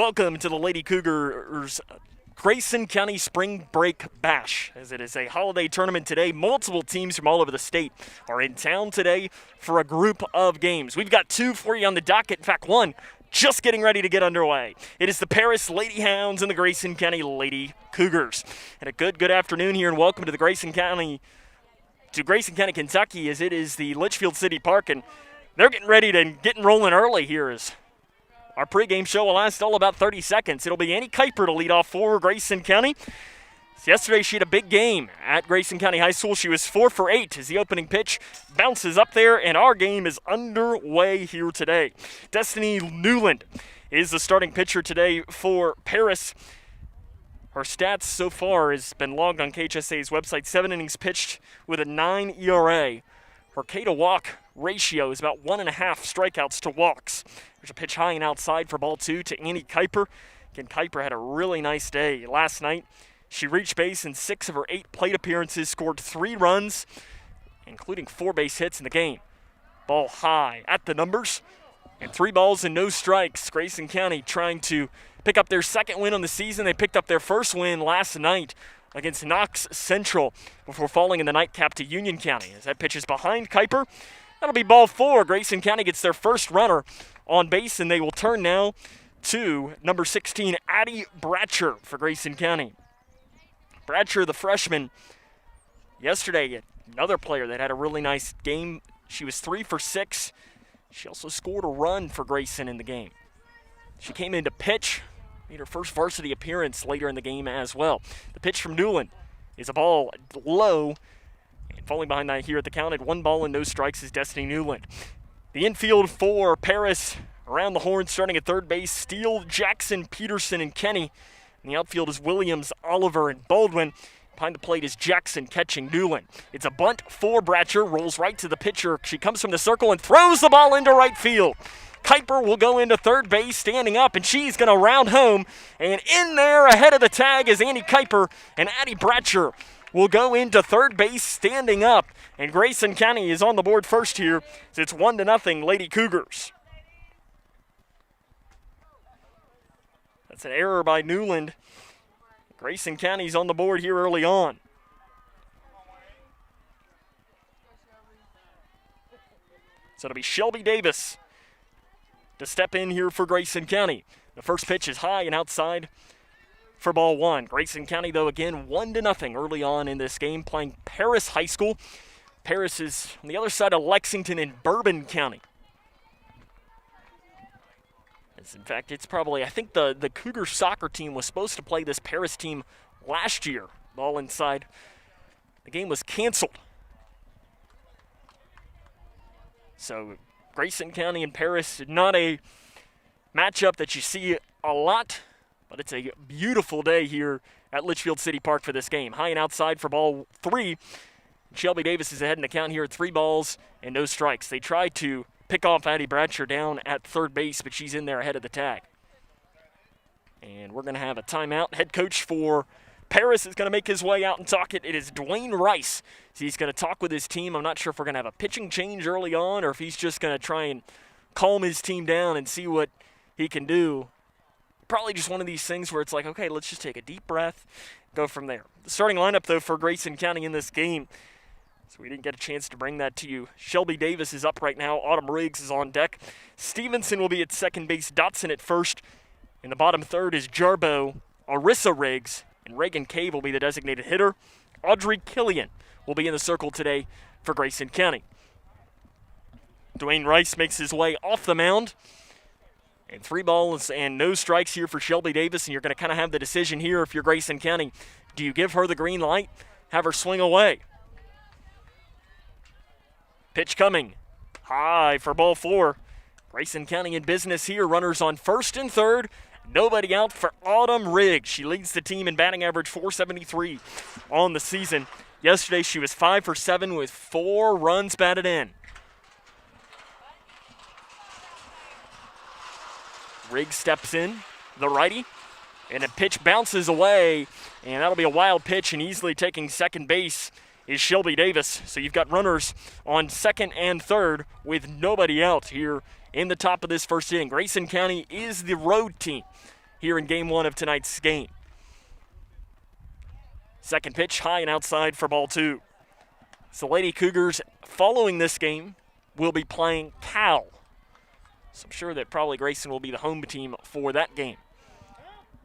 Welcome to the Lady Cougars Grayson County Spring Break Bash, as it is a holiday tournament today. Multiple teams from all over the state are in town today for a group of games. We've got two for you on the docket. In fact, one just getting ready to get underway. It is the Paris Lady Hounds and the Grayson County Lady Cougars. And a good afternoon here, and welcome to Grayson County, Kentucky, as it is the Leitchfield City Park, and they're getting ready to get rolling early here as our pregame show will last all about 30 seconds. It'll be Annie KIPER to lead off for Grayson County. So yesterday she had a big game at Grayson County High School. She was 4 for 8 as the opening pitch bounces up there, and our game is underway here today. Destiny Newland is the starting pitcher today for Paris. Her stats so far has been logged on KHSA's website. 7 innings pitched with a 9 ERA. Her K to walk ratio is about 1.5 strikeouts to walks. There's a pitch high and outside for ball 2 to Annie KIPER. Again, KIPER had a really nice day last night. She reached base in 6 of her 8 plate appearances, scored 3 runs, including 4 base hits in the game. Ball high at the numbers, and 3 balls and no strikes. Grayson County trying to pick up their second win on the season. They picked up their first win last night against Knox Central before falling in the nightcap to Union County. As that pitch is behind KIPER, that'll be ball 4. Grayson County gets their first runner on base, and they will turn now to number 16, Addie Bratcher for Grayson County. Bratcher, the freshman, yesterday, another player that had a really nice game. She was 3 for 6. She also scored a run for Grayson in the game. She came in to pitch, made her first varsity appearance later in the game as well. The pitch from Newland is a ball low, and falling behind that here at the count at 1 ball and no strikes is Destiny Newland. The infield for Paris, around the horn, starting at third base, Steele, Jackson, Peterson, and Kenny. And the outfield is Williams, Oliver, and Baldwin. Behind the plate is Jackson catching Newland. It's a bunt for Bratcher, rolls right to the pitcher. She comes from the circle and throws the ball into right field. KIPER will go into third base, standing up, and she's going to round home. And in there, ahead of the tag, is Annie KIPER, and Addie Bratcher will go into third base, standing up. And Grayson County is on the board first here. So it's 1-0 Lady Cougars. That's an error by Newland. Grayson County's on the board here early on. So it'll be Shelby Davis to step in here for Grayson County. The first pitch is high and outside for ball 1. Grayson County, though, again, 1-0 early on in this game, playing Paris High School. Paris is on the other side of Lexington in Bourbon County. In fact, it's probably, I think the Cougar soccer team was supposed to play this Paris team last year. Ball inside. The game was canceled. So Grayson County and Paris, not a matchup that you see a lot, but it's a beautiful day here at Leitchfield City Park for this game. High and outside for ball 3. Shelby Davis is ahead in the count here at 3 balls and no strikes. They tried to pick off Addie Bratcher down at third base, but she's in there ahead of the tag. And we're going to have a timeout. Head coach for Paris is going to make his way out and talk it. It is Dwayne Rice. So he's going to talk with his team. I'm not sure if we're going to have a pitching change early on or if he's just going to try and calm his team down and see what he can do. Probably just one of these things where it's like, okay, let's just take a deep breath, go from there. The starting lineup, though, for Grayson County in this game, so we didn't get a chance to bring that to you. Shelby Davis is up right now. Autumn Riggs is on deck. Stevenson will be at second base. Dotson at first. In the bottom third is Jarbo, Arissa Riggs, and Reagan Cave will be the designated hitter. Audrey Killian will be in the circle today for Grayson County. Dwayne Rice makes his way off the mound. And 3 balls and no strikes here for Shelby Davis, and you're going to kind of have the decision here if you're Grayson County. Do you give her the green light, have her swing away? Pitch coming. High for ball 4. Grayson County in business here. Runners on first and third. Nobody out for Autumn Riggs. She leads the team in batting average, .473 on the season. Yesterday she was 5 for 7 with 4 runs batted in. Riggs steps in, the righty, and a pitch bounces away, and that'll be a wild pitch, and easily taking second base is Shelby Davis. So you've got runners on second and third with nobody out here in the top of this first inning. Grayson County is the road team here in game 1 of tonight's game. Second pitch, high and outside for ball 2. So Lady Cougars, following this game, will be playing Cal. So I'm sure that probably Grayson will be the home team for that game.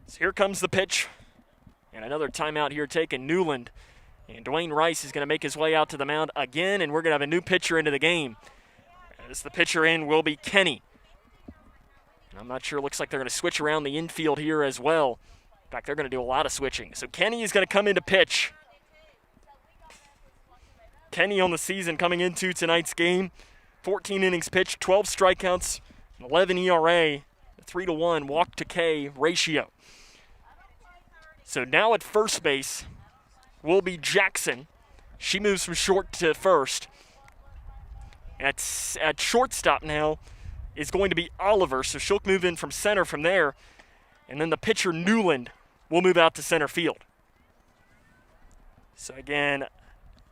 So here comes the pitch. And another timeout here taken, Newland. And Dwayne Rice is going to make his way out to the mound again, and we're going to have a new pitcher into the game. As the pitcher in will be Kenny. And I'm not sure, looks like they're going to switch around the infield here as well. In fact, they're going to do a lot of switching. So Kenny is going to come in to pitch. Kenny on the season coming into tonight's game. 14 innings pitched, 12 strikeouts, 11 ERA, a 3-to-1 walk to K ratio. So now at first base will be Jackson. She moves from short to first. At shortstop now is going to be Oliver, so she'll move in from center from there. And then the pitcher, Newland, will move out to center field. So again,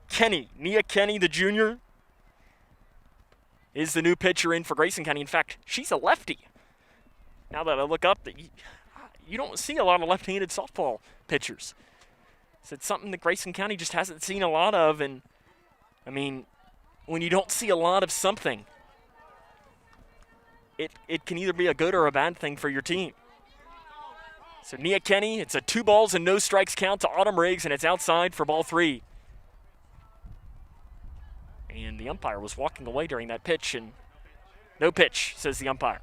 Kenny, Nia Kenny, the junior, is the new pitcher in for Grayson County. In fact, she's a lefty. Now that I look up, you don't see a lot of left-handed softball pitchers. So it's something that Grayson County just hasn't seen a lot of. And, I mean, when you don't see a lot of something, it can either be a good or a bad thing for your team. So Nia Kenny, it's a 2 balls and no strikes count to Autumn Riggs, and it's outside for ball 3. And the umpire was walking away during that pitch, and no pitch, says the umpire.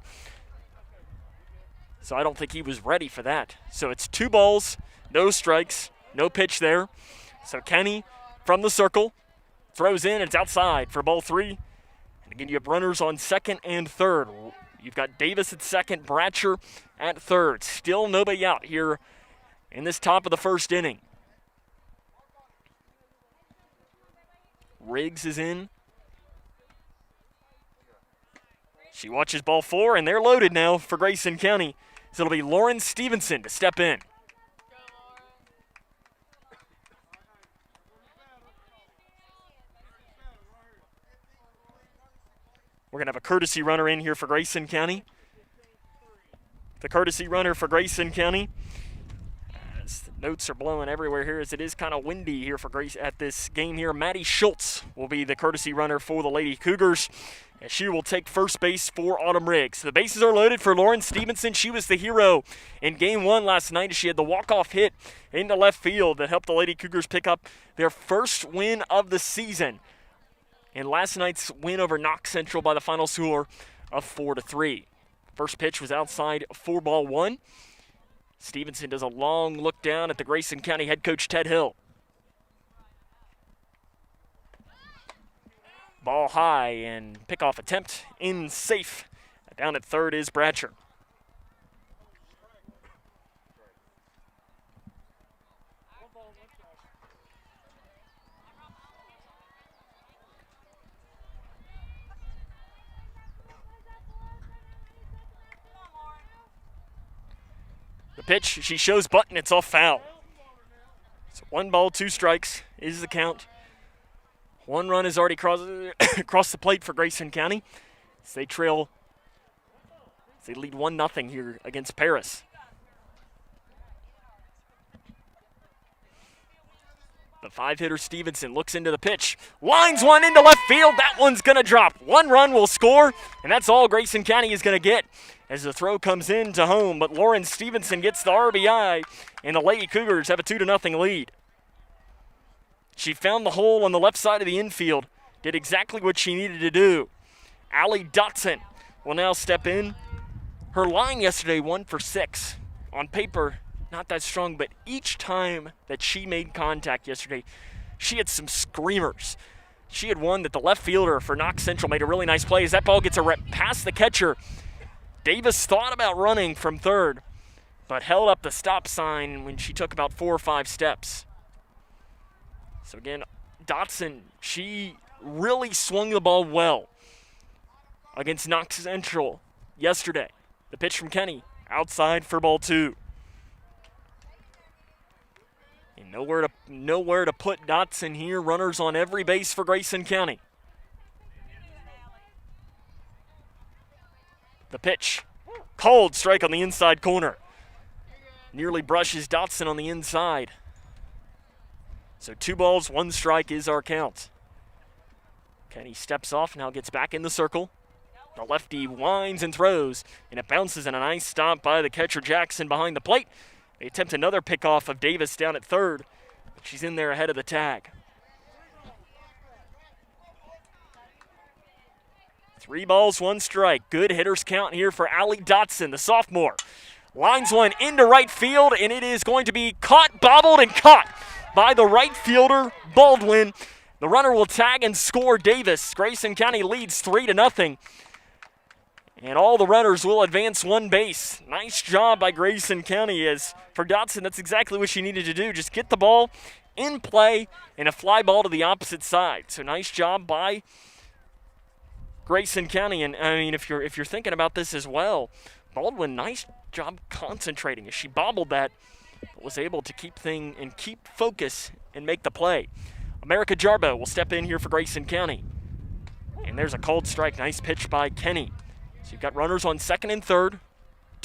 So I don't think he was ready for that. So it's 2 balls, no strikes, no pitch there. So Kenny from the circle throws in, it's outside for ball 3. And again, you have runners on second and third. You've got Davis at second, Bratcher at third. Still nobody out here in this top of the first inning. Riggs is in. She watches ball 4, and they're loaded now for Grayson County. So it'll be Lauren Stevenson to step in. We're going to have a courtesy runner in here for Grayson County. The courtesy runner for Grayson County. As the notes are blowing everywhere here, as it is kind of windy here for Grace at this game here. Maddie Schultz will be the courtesy runner for the Lady Cougars, as she will take first base for Autumn Riggs. The bases are loaded for Lauren Stevenson. She was the hero in game 1 last night as she had the walk-off hit into left field that helped the Lady Cougars pick up their first win of the season. And last night's win over Knox Central by the final score of 4-3. First pitch was outside for ball 1. Stevenson does a long look down at the Grayson County head coach, Ted Hill. Ball high and pickoff attempt in safe. Down at third is Bratcher. The pitch, she shows Button, it's off foul. So 1 ball, 2 strikes is the count. 1 run has already crossed the plate for Grayson County. As they trail, as they lead 1-0 here against Paris. The 5-hitter Stevenson looks into the pitch. Lines one into left field. That one's going to drop. 1 run will score, and that's all Grayson County is going to get as the throw comes in to home. But Lauren Stevenson gets the RBI, and the Lady Cougars have a 2-0 lead. She found the hole on the left side of the infield, did exactly what she needed to do. Allie Dotson will now step in. Her line yesterday, 1 for 6. On paper, not that strong, but each time that she made contact yesterday, she had some screamers. She had one that the left fielder for Knox Central made a really nice play as that ball gets a rep past the catcher. Davis thought about running from third, but held up the stop sign when she took about 4 or 5 steps. So again, Dotson, she really swung the ball well against Knox Central yesterday. The pitch from Kenny, outside for ball 2. And nowhere to put Dotson here. Runners on every base for Grayson County. The pitch, cold strike on the inside corner. Nearly brushes Dotson on the inside. So 2 balls, 1 strike is our count. Kenny steps off, now gets back in the circle. The lefty winds and throws, and it bounces in a nice stop by the catcher Jackson behind the plate. They attempt another pickoff of Davis down at third, but she's in there ahead of the tag. 3 balls, 1 strike. Good hitters count here for Allie Dotson, the sophomore. Lines one into right field, and it is going to be caught, bobbled, and caught by the right fielder, Baldwin. The runner will tag and score Davis. Grayson County leads 3-0. And all the runners will advance 1 base. Nice job by Grayson County, as for Dotson, that's exactly what she needed to do. Just get the ball in play and a fly ball to the opposite side. So nice job by Grayson County. And I mean, if you're thinking about this as well, Baldwin, nice job concentrating as she bobbled that, but was able to keep focus and make the play. America Jarbo will step in here for Grayson County. And there's a called strike. Nice pitch by Kenny. So you've got runners on second and third,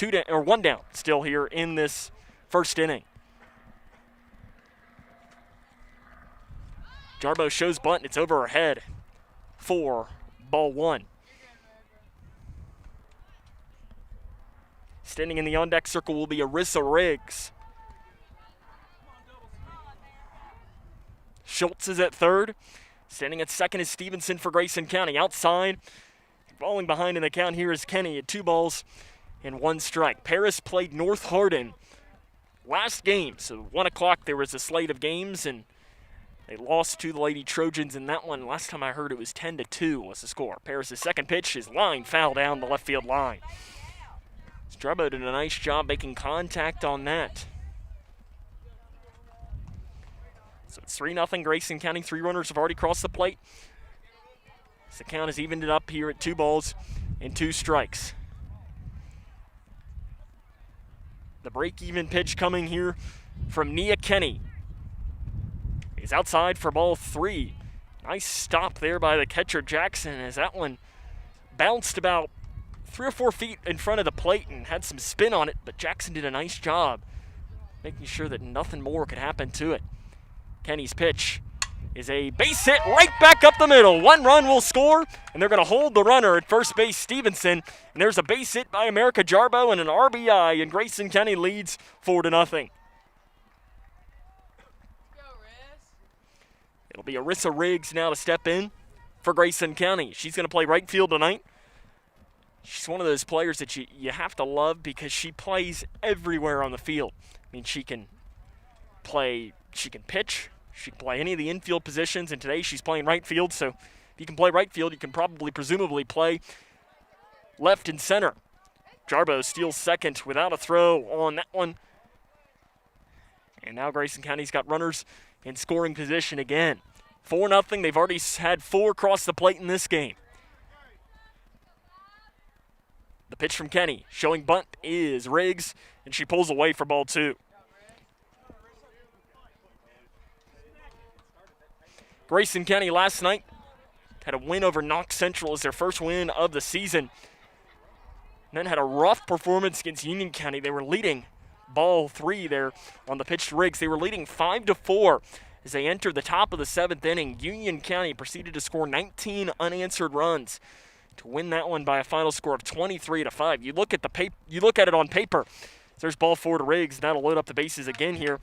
1 down still here in this first inning. Jarbo shows bunt, and it's over her head for ball 1. Standing in the on-deck circle will be Arissa Riggs. Schultz is at third. Standing at second is Stevenson for Grayson County. Outside, falling behind in the count here is Kenny at 2 balls and 1 strike. Paris played North Hardin last game. So 1 o'clock there was a slate of games, and they lost to the Lady Trojans in that one. Last time I heard it was 10-2 was the score. Paris' second pitch is line foul down the left field line. Jarbo did a nice job making contact on that. So it's 3-0 Grayson County. 3 runners have already crossed the plate. So the count has evened it up here at 2 balls and 2 strikes. The break-even pitch coming here from Nia Kenny. He's outside for ball 3. Nice stop there by the catcher Jackson, as that one bounced about 3 or 4 feet in front of the plate and had some spin on it, but Jackson did a nice job making sure that nothing more could happen to it. Kenny's pitch is a base hit right back up the middle. 1 run will score, and they're going to hold the runner at first base, Stevenson. And there's a base hit by America Jarbo and an RBI, and Grayson County leads 4-0. It'll be Arissa Riggs now to step in for Grayson County. She's going to play right field tonight. She's one of those players that you have to love because she plays everywhere on the field. I mean, she can pitch, she can play any of the infield positions, and today she's playing right field, so if you can play right field, you can presumably play left and center. Jarbo steals second without a throw on that one. And now Grayson County's got runners in scoring position again. 4-0, they've already had 4 cross the plate in this game. The pitch from Kenny, showing bunt, is Riggs, and she pulls away for ball 2. Grayson County last night had a win over Knox Central as their first win of the season. And then had a rough performance against Union County. They were leading ball 3 there on the pitch to Riggs. They were leading 5-4 as they entered the top of the 7th inning. Union County proceeded to score 19 unanswered runs to win that one by a final score of 23-5. You look at it on paper. There's ball 4 to Riggs, and that'll load up the bases again here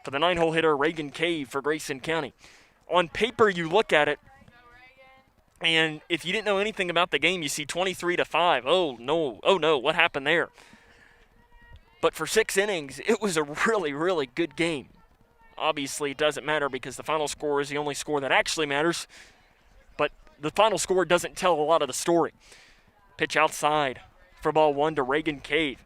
for the 9-hole hitter RAIGAN Cave for Grayson County. On paper, you look at it, and if you didn't know anything about the game, you see 23-5. Oh no, what happened there? But for 6 innings, it was a really, really good game. Obviously, it doesn't matter because the final score is the only score that actually matters, but the final score doesn't tell a lot of the story. Pitch outside for ball 1 to RAIGAN Cave.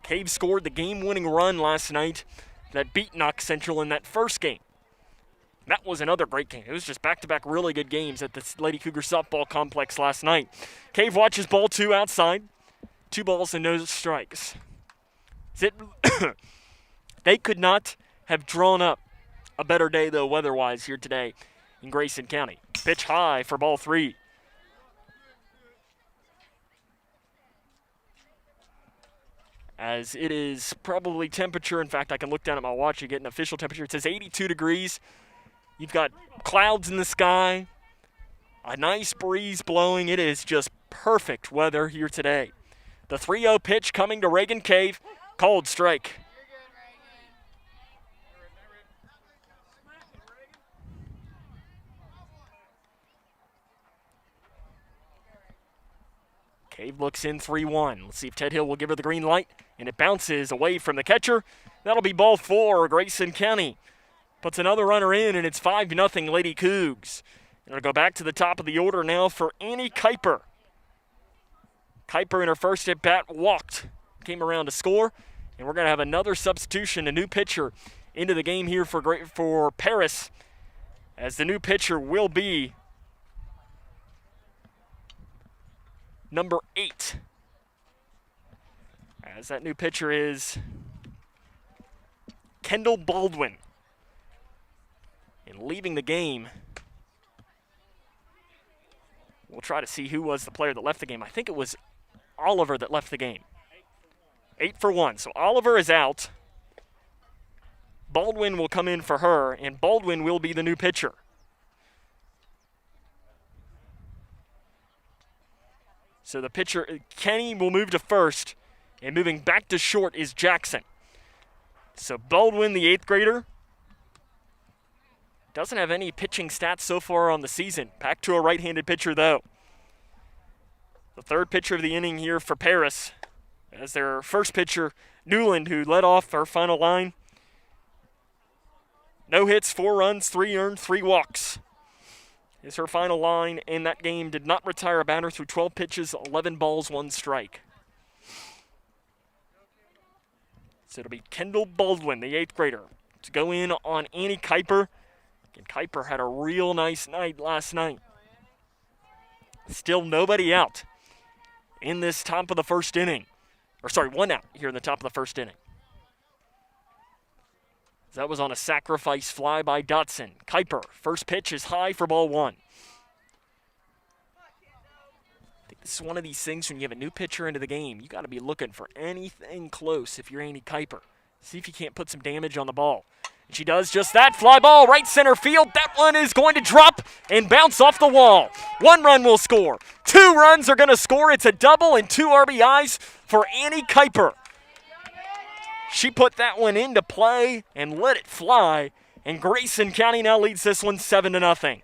Cave scored the game-winning run last night that beat Knox Central in that first game. That was another great game. It was just back-to-back really good games at the Lady Cougar softball complex last night. Cave watches ball 2 outside. 2 balls and no strikes. They could not have drawn up a better day, though, weather-wise here today in Grayson County. Pitch high for ball 3. as it is probably temperature. In fact, I can look down at my watch and get an official temperature. It says 82 degrees. You've got clouds in the sky, a nice breeze blowing. It is just perfect weather here today. The 3-0 pitch coming to RAIGAN Cave. Cold strike. Cave looks in 3-1. Let's see if Ted Hill will give her the green light. And it bounces away from the catcher. That'll be ball 4, Grayson County. Puts another runner in, and it's 5-0 Lady Cougs. And it'll go back to the top of the order now for Annie KIPER. KIPER in her first at-bat walked. Came around to score. And we're going to have another substitution, a new pitcher into the game here for Paris. As the new pitcher will be number 8. As that new pitcher is KENDELL BALDWIN. And leaving the game, we'll try to see who was the player that left the game. I think it was Oliver that left the game. 8 for 1. So Oliver is out. Baldwin will come in for her, and Baldwin will be the new pitcher. So the pitcher, Kenny, will move to first, and moving back to short is Jackson. So Baldwin, the 8th grader, doesn't have any pitching stats so far on the season. Back to a right-handed pitcher, though. The third pitcher of the inning here for Paris, as their first pitcher, Newland, who led off our final line. No hits, 4 runs, 3 earned, 3 walks is her final line, and that game did not retire a batter through 12 pitches, 11 balls, 1 strike. So it'll be KENDELL BALDWIN, the 8th grader, to go in on Annie KIPER. And KIPER had a real nice night last night. Still nobody out in this top of the first inning. Or sorry, 1 out here in the top of the first inning. That was on a sacrifice fly by Dotson. KIPER, first pitch is high for ball 1. I think this is one of these things when you have a new pitcher into the game, you got to be looking for anything close if you're Annie KIPER. See if you can't put some damage on the ball. And she does just that. Fly ball, right center field. That one is going to drop and bounce off the wall. 1 run will score. 2 runs are going to score. It's a double and 2 RBIs for Annie KIPER. She put that one into play and let it fly, and Grayson County now leads this one 7-0.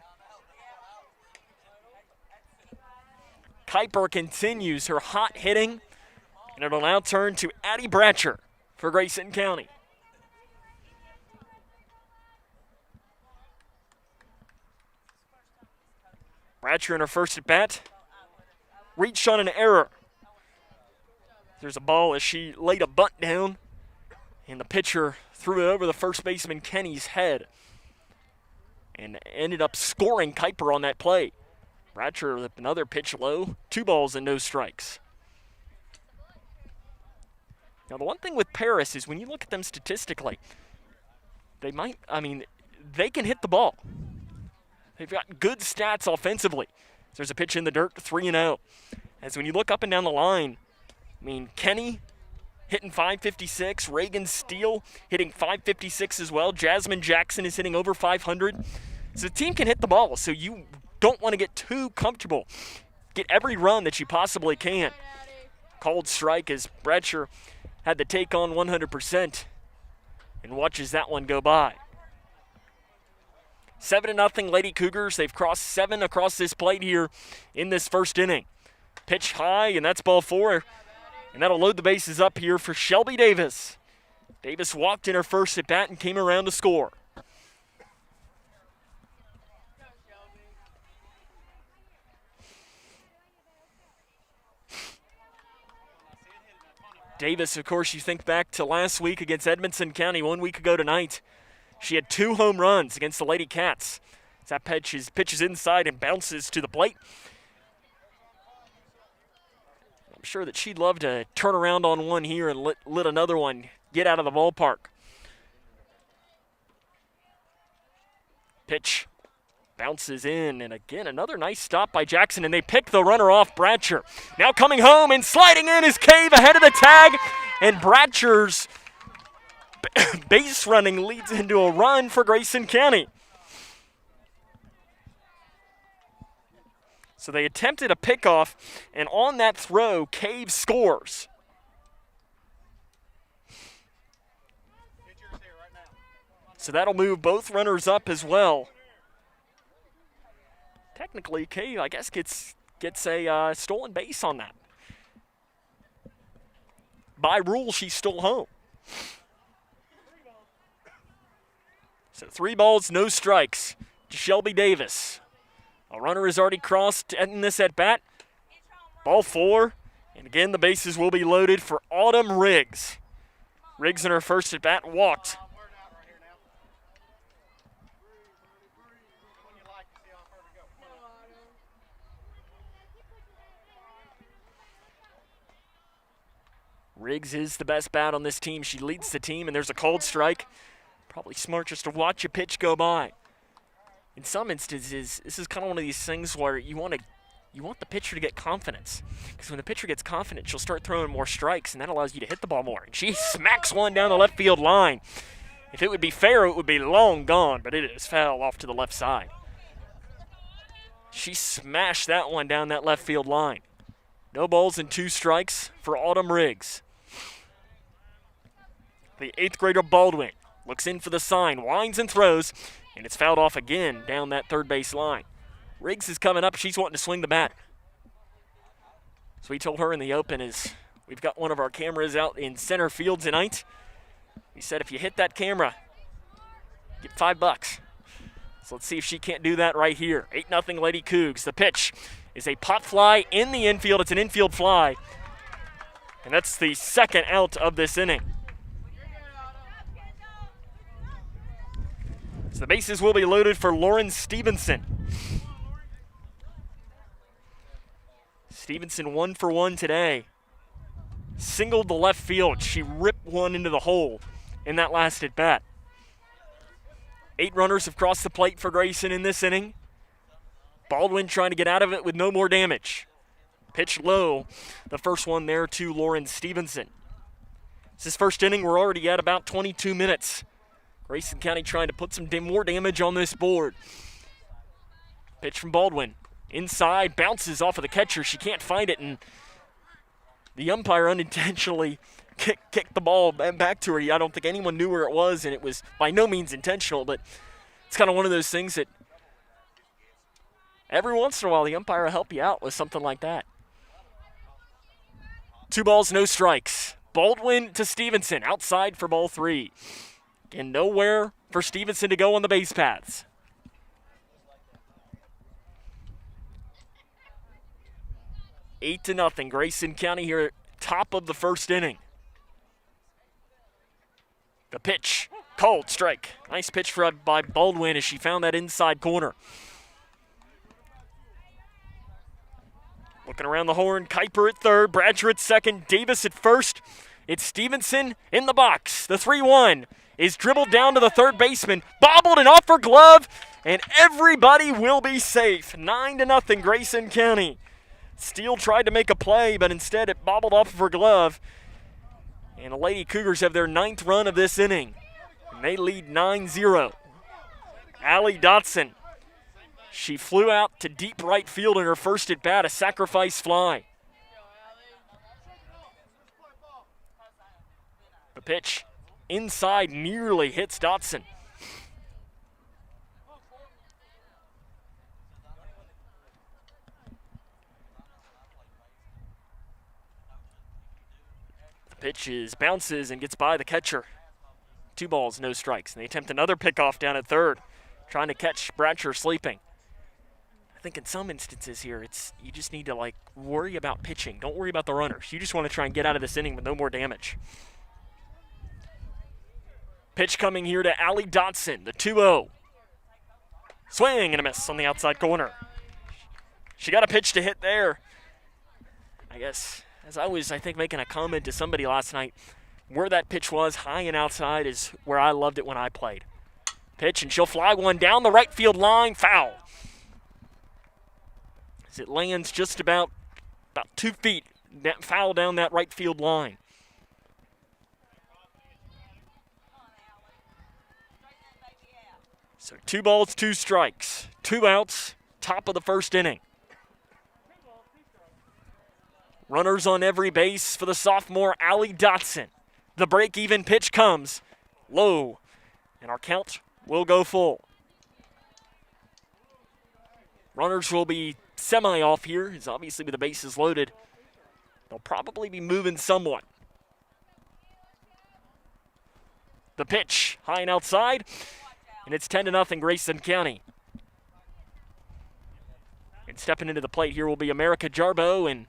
KIPER continues her hot hitting, and it'll now turn to Addie Bratcher for Grayson County. Bratcher in her first at bat reached on an error. There's a ball as she laid a bunt down, and the pitcher threw it over the first baseman Kenny's head and ended up scoring KIPER on that play. Bratcher with another pitch low, 2 balls and no strikes. Now the one thing with Paris is when you look at them statistically, they can hit the ball. They've got good stats offensively. There's a pitch in the dirt, 3-0. As when you look up and down the line, Kenny hitting 556, Reagan Steele hitting 556 as well. JAZMIN Jackson is hitting over 500. So the team can hit the ball, so you don't want to get too comfortable. Get every run that you possibly can. Called strike as Bratcher had to take on 100% and watches that one go by. 7-0 Lady Cougars. They've crossed 7 across this plate here in this first inning. Pitch high, and that's ball 4. And that'll load the bases up here for Shelby Davis. Davis walked in her first at bat and came around to score. Davis, of course, you think back to last week against Edmonson County 1 week ago tonight. She had 2 home runs against the Lady Cats. That pitches inside and bounces to the plate. I'm sure that she'd love to turn around on one here and let another one get out of the ballpark. Pitch bounces in, and again, another nice stop by Jackson, and they pick the runner off Bratcher. Now coming home and sliding in is Cave ahead of the tag, and Bratcher's base running leads into a run for Grayson County. So they attempted a pickoff, and on that throw, Cave scores. So that'll move both runners up as well. Technically, Cave, I guess, gets a stolen base on that. By rule, she's still home. So 3 balls, no strikes to Shelby Davis. A runner has already crossed in this at bat. Ball 4, and again the bases will be loaded for AUTUM Riggs. Riggs in her first at bat walked. Riggs is the best bat on this team. She leads the team, and there's a called strike. Probably smart just to watch a pitch go by. In some instances, this is kind of one of these things where you want the pitcher to get confidence. Because when the pitcher gets confident, she'll start throwing more strikes, and that allows you to hit the ball more. And she smacks one down the left field line. If it would be fair, it would be long gone, but it is foul off to the left side. She smashed that one down that left field line. No balls and 2 strikes for AUTUM Riggs. The 8th grader Baldwin looks in for the sign, winds and throws, and it's fouled off again down that third base line. Riggs is coming up. She's wanting to swing the bat. So we told her in the open is we've got one of our cameras out in center field tonight. We said if you hit that camera, get $5. So let's see if she can't do that right here. 8-0 Lady Cougs. The pitch is a pop fly in the infield. It's an infield fly. And that's the second out of this inning. So the bases will be loaded for Lauren Stevenson. Stevenson 1 for 1 today. Singled the left field. She ripped one into the hole in that last at bat. 8 runners have crossed the plate for Grayson in this inning. Baldwin trying to get out of it with no more damage. Pitch low. The first one there to Lauren Stevenson. This is first inning. We're already at about 22 minutes. Grayson County trying to put some more damage on this board. Pitch from Baldwin. Inside, bounces off of the catcher. She can't find it, and the umpire unintentionally kicked the ball back to her. I don't think anyone knew where it was, and it was by no means intentional, but it's kind of one of those things that every once in a while the umpire will help you out with something like that. 2 balls, no strikes. Baldwin to Stevenson, outside for ball 3. And nowhere for Stevenson to go on the base paths. Eight to nothing. Grayson County here at top of the first inning. The pitch, called strike. Nice pitch by Baldwin as she found that inside corner. Looking around the horn, KIPER at third, Bratcher at second, Davis at first. It's Stevenson in the box. The 3-1 is dribbled down to the third baseman, bobbled and off her glove, and everybody will be safe. 9-0 Grayson County. Steele tried to make a play, but instead it bobbled off of her glove. And the Lady Cougars have their 9th run of this inning. And they lead 9-0. Allie Dotson. She flew out to deep right field in her first at bat, a sacrifice fly. The pitch inside nearly hits Dotson. The pitch bounces and gets by the catcher. 2 balls, no strikes. And they attempt another pickoff down at third, trying to catch Bratcher sleeping. I think in some instances here, you just need to worry about pitching. Don't worry about the runners. You just want to try and get out of this inning with no more damage. Pitch coming here to Allie Dotson, the 2-0. Swing and a miss on the outside corner. She got a pitch to hit there. I guess, as I was, making a comment to somebody last night, where that pitch was, high and outside, is where I loved it when I played. Pitch, and she'll fly one down the right field line, foul. As it lands just about 2 feet, foul down that right field line. So 2 balls, 2 strikes, 2 outs, top of the first inning. Runners on every base for the sophomore, Allie Dotson. The break-even pitch comes low, and our count will go full. Runners will be semi-off here, as obviously with the bases loaded, they'll probably be moving somewhat. The pitch, high and outside, and it's 10-0 Grayson County. And stepping into the plate here will be America Jarbo, and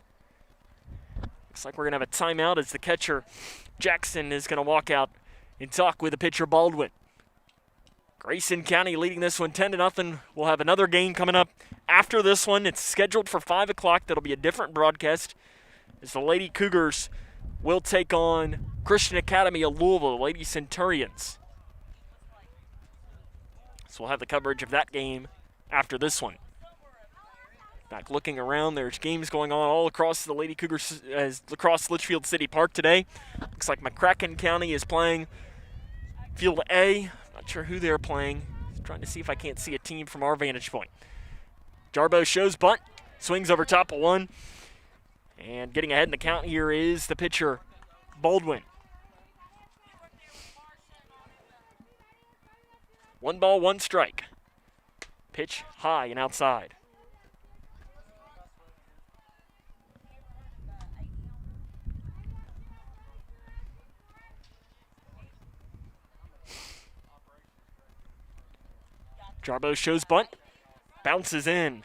looks like we're going to have a timeout as the catcher, Jackson, is going to walk out and talk with the pitcher, Baldwin. Grayson County leading this one 10-0. We'll have another game coming up after this one. It's scheduled for 5 o'clock. That'll be a different broadcast as the Lady Cougars will take on Christian Academy of Louisville, the Lady Centurions. So we'll have the coverage of that game after this one. Back looking around, there's games going on all across the Lady Cougars, across Leitchfield City Park today. Looks like McCracken County is playing Field A. Not sure who they're playing. Trying to see if I can't see a team from our vantage point. Jarbo shows bunt, swings over top of one. And getting ahead in the count here is the pitcher, Baldwin. 1 ball, 1 strike. Pitch high and outside. Jarbo shows bunt, bounces in.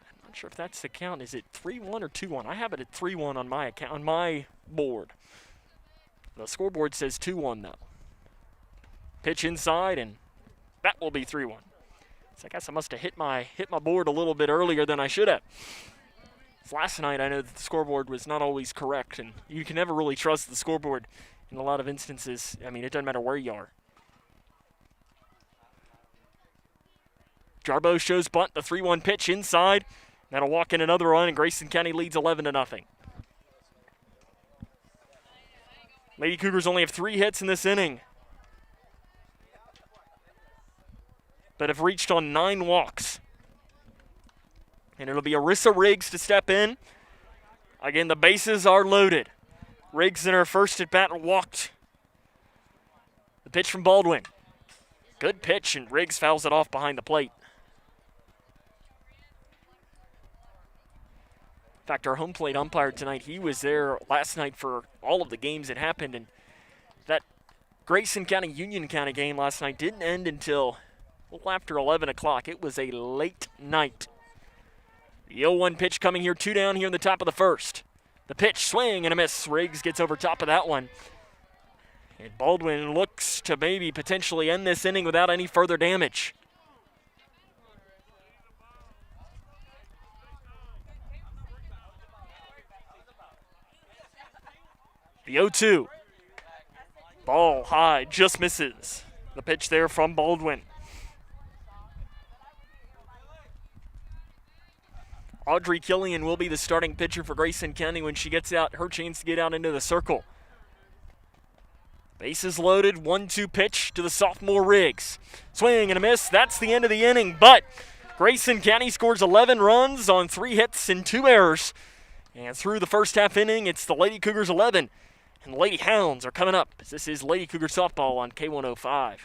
I'm not sure if that's the count. Is it 3-1 or 2-1? I have it at 3-1 on my account, on my board. The scoreboard says 2-1 though. Pitch inside, and that will be 3-1. So I guess I must have hit my board a little bit earlier than I should have. Last night I know that the scoreboard was not always correct, and you can never really trust the scoreboard in a lot of instances. I mean, it doesn't matter where you are. Jarbo shows bunt, the 3-1 pitch inside. That'll walk in another run, and Grayson County leads 11-0. Lady Cougars only have 3 hits in this inning, but have reached on 9 walks. And it'll be Arissa Riggs to step in. Again, the bases are loaded. Riggs in her first at bat walked. The pitch from Baldwin. Good pitch, and Riggs fouls it off behind the plate. In fact, our home plate umpire tonight, he was there last night for all of the games that happened, and that Grayson County Union County game last night didn't end until a little after 11 o'clock. It was a late night. The 0-1 pitch coming here, 2 down here in the top of the first. The pitch, swing and a miss. Riggs gets over top of that one. And Baldwin looks to maybe potentially end this inning without any further damage. The 0-2. Ball high, just misses. The pitch there from Baldwin. Audrey Killian will be the starting pitcher for Grayson County when she gets out, her chance to get out into the circle. Bases loaded, 1-2 pitch to the sophomore Riggs. Swing and a miss, that's the end of the inning, but Grayson County scores 11 runs on 3 hits and 2 errors. And through the first half inning, it's the Lady Cougars 11, and the Lady Hounds are coming up. This is Lady Cougar Softball on K105.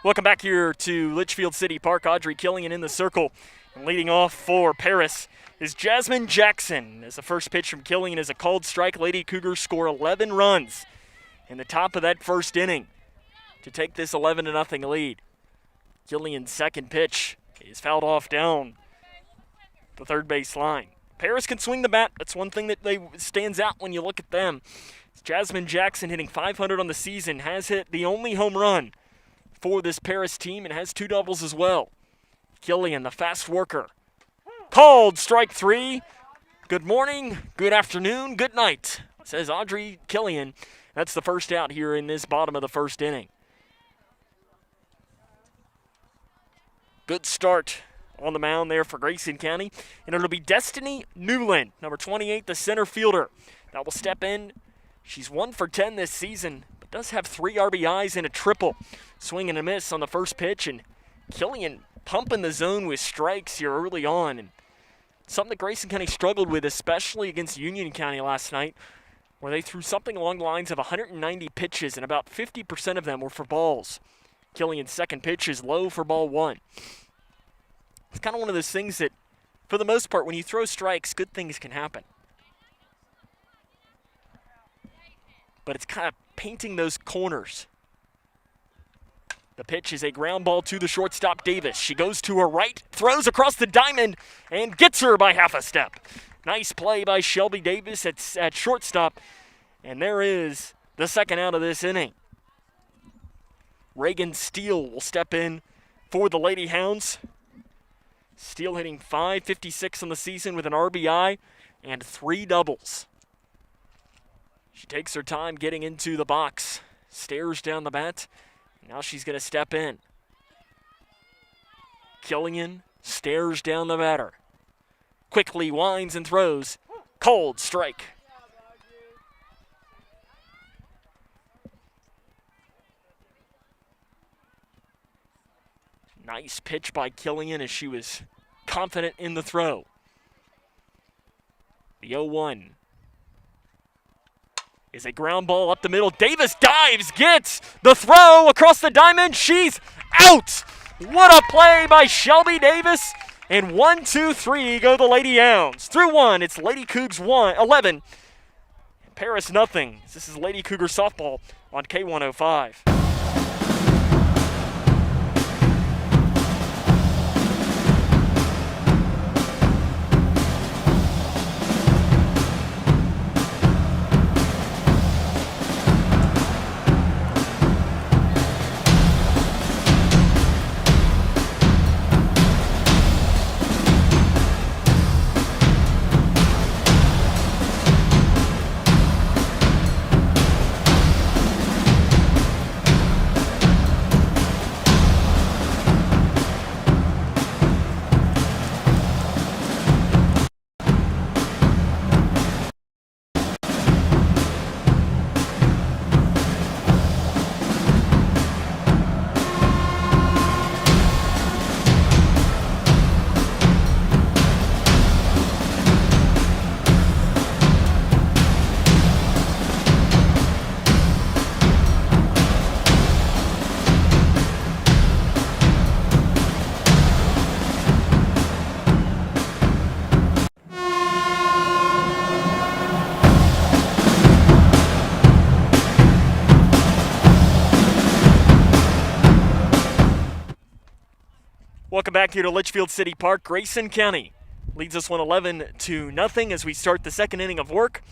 Welcome back here to Leitchfield City Park. Audrey Killian in the circle. And leading off for Paris is JAZMIN Jackson. As the first pitch from Killian is a called strike. Lady Cougars score 11 runs in the top of that first inning to take this 11-0 lead. Killian's second pitch is fouled off down the third base line. Paris can swing the bat. That's one thing that stands out when you look at them. It's JAZMIN Jackson hitting .500 on the season, has hit the only home run for this Paris team and has 2 doubles as well. Killian, the fast worker. Called strike 3. Good morning, good afternoon, good night, says Audrey Killian. That's the first out here in this bottom of the first inning. Good start on the mound there for Grayson County. And it'll be Destiny Newland, number 28, the center fielder. That will step in. She's 1 for 10 this season, but does have 3 RBIs and a triple. Swing and a miss on the first pitch, and Killian pumping the zone with strikes here early on. And something that Grayson County struggled with, especially against Union County last night, where they threw something along the lines of 190 pitches, and about 50% of them were for balls. Killian's second pitch is low for ball 1. It's kind of one of those things that, for the most part, when you throw strikes, good things can happen. But it's kind of painting those corners. The pitch is a ground ball to the shortstop, Davis. She goes to her right, throws across the diamond, and gets her by half a step. Nice play by Shelby Davis at shortstop. And there is the second out of this inning. Reagan Steele will step in for the Lady Hounds. Steele hitting .556 on the season with an RBI and 3 doubles. She takes her time getting into the box, stares down the bat. Now she's going to step in. Killian stares down the batter. Quickly winds and throws. Cold strike. Nice pitch by Killian as she was confident in the throw. The 0-1 is a ground ball up the middle. Davis dives, gets the throw across the diamond. She's out. What a play by Shelby Davis. And 1, 2, 3 go the Lady Hounds. Through 1, it's Lady Cougs 11. Paris nothing. This is Lady Cougar softball on K105. Welcome back here to Leitchfield City Park. Grayson County leads us 11-0 as we start the second inning of work.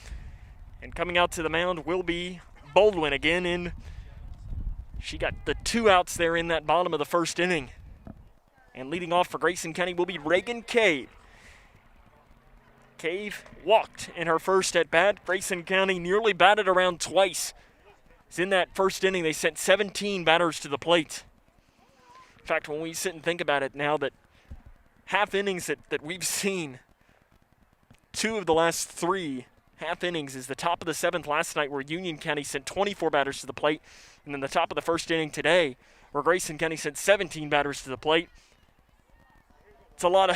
And coming out to the mound will be Baldwin again. And she got the 2 outs there in that bottom of the first inning. And leading off for Grayson County will be RAIGAN Cave. Cave walked in her first at bat. Grayson County nearly batted around twice. As in that first inning, they sent 17 batters to the plate. In fact, when we sit and think about it now, that half innings that we've seen, 2 of the last 3 half innings is the top of the 7th last night where Union County sent 24 batters to the plate, and then the top of the first inning today where Grayson County sent 17 batters to the plate. It's a lot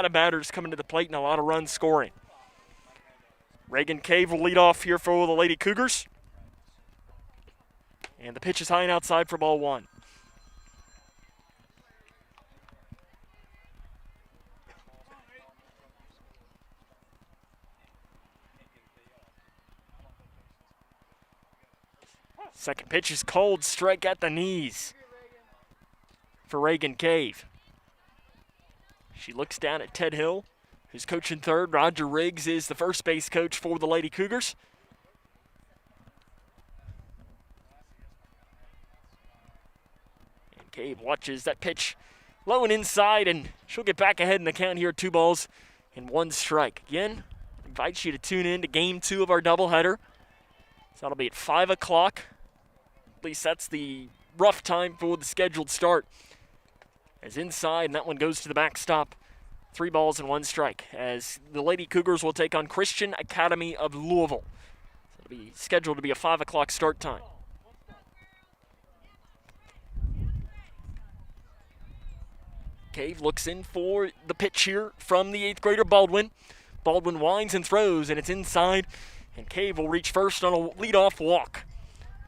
of batters coming to the plate and a lot of runs scoring. RAIGAN Cave will lead off here for the Lady Cougars. And the pitch is high and outside for ball 1. Second pitch is cold, strike at the knees for RAIGAN Cave. She looks down at Ted Hill, who's coaching third. Roger Riggs is the first base coach for the Lady Cougars. And Cave watches that pitch low and inside, and she'll get back ahead in the count here, 2 balls and 1 strike. Again, invite you to tune in to Game 2 of our doubleheader. So that'll be at 5 o'clock. At least that's the rough time for the scheduled start. As inside, and that one goes to the backstop. 3 balls and 1 strike. As the Lady Cougars will take on Christian Academy of Louisville. So it'll be scheduled to be a 5 o'clock start time. Cave looks in for the pitch here from the 8th grader Baldwin. Baldwin winds and throws, and it's inside. And Cave will reach first on a leadoff walk.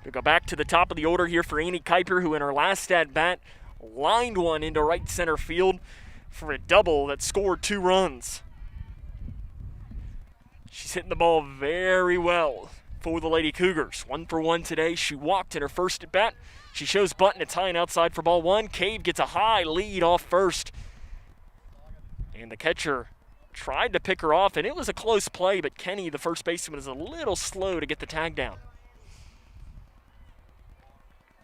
We'll go back to the top of the order here for Annie KIPER, who in her last at-bat lined one into right center field for a double that scored 2 runs. She's hitting the ball very well for the Lady Cougars. 1 for 1 today. She walked in her first at-bat. She shows bunt, and it's high and outside for ball 1. Cave gets a high lead off first. And the catcher tried to pick her off, and it was a close play, but Kenny, the first baseman, is a little slow to get the tag down.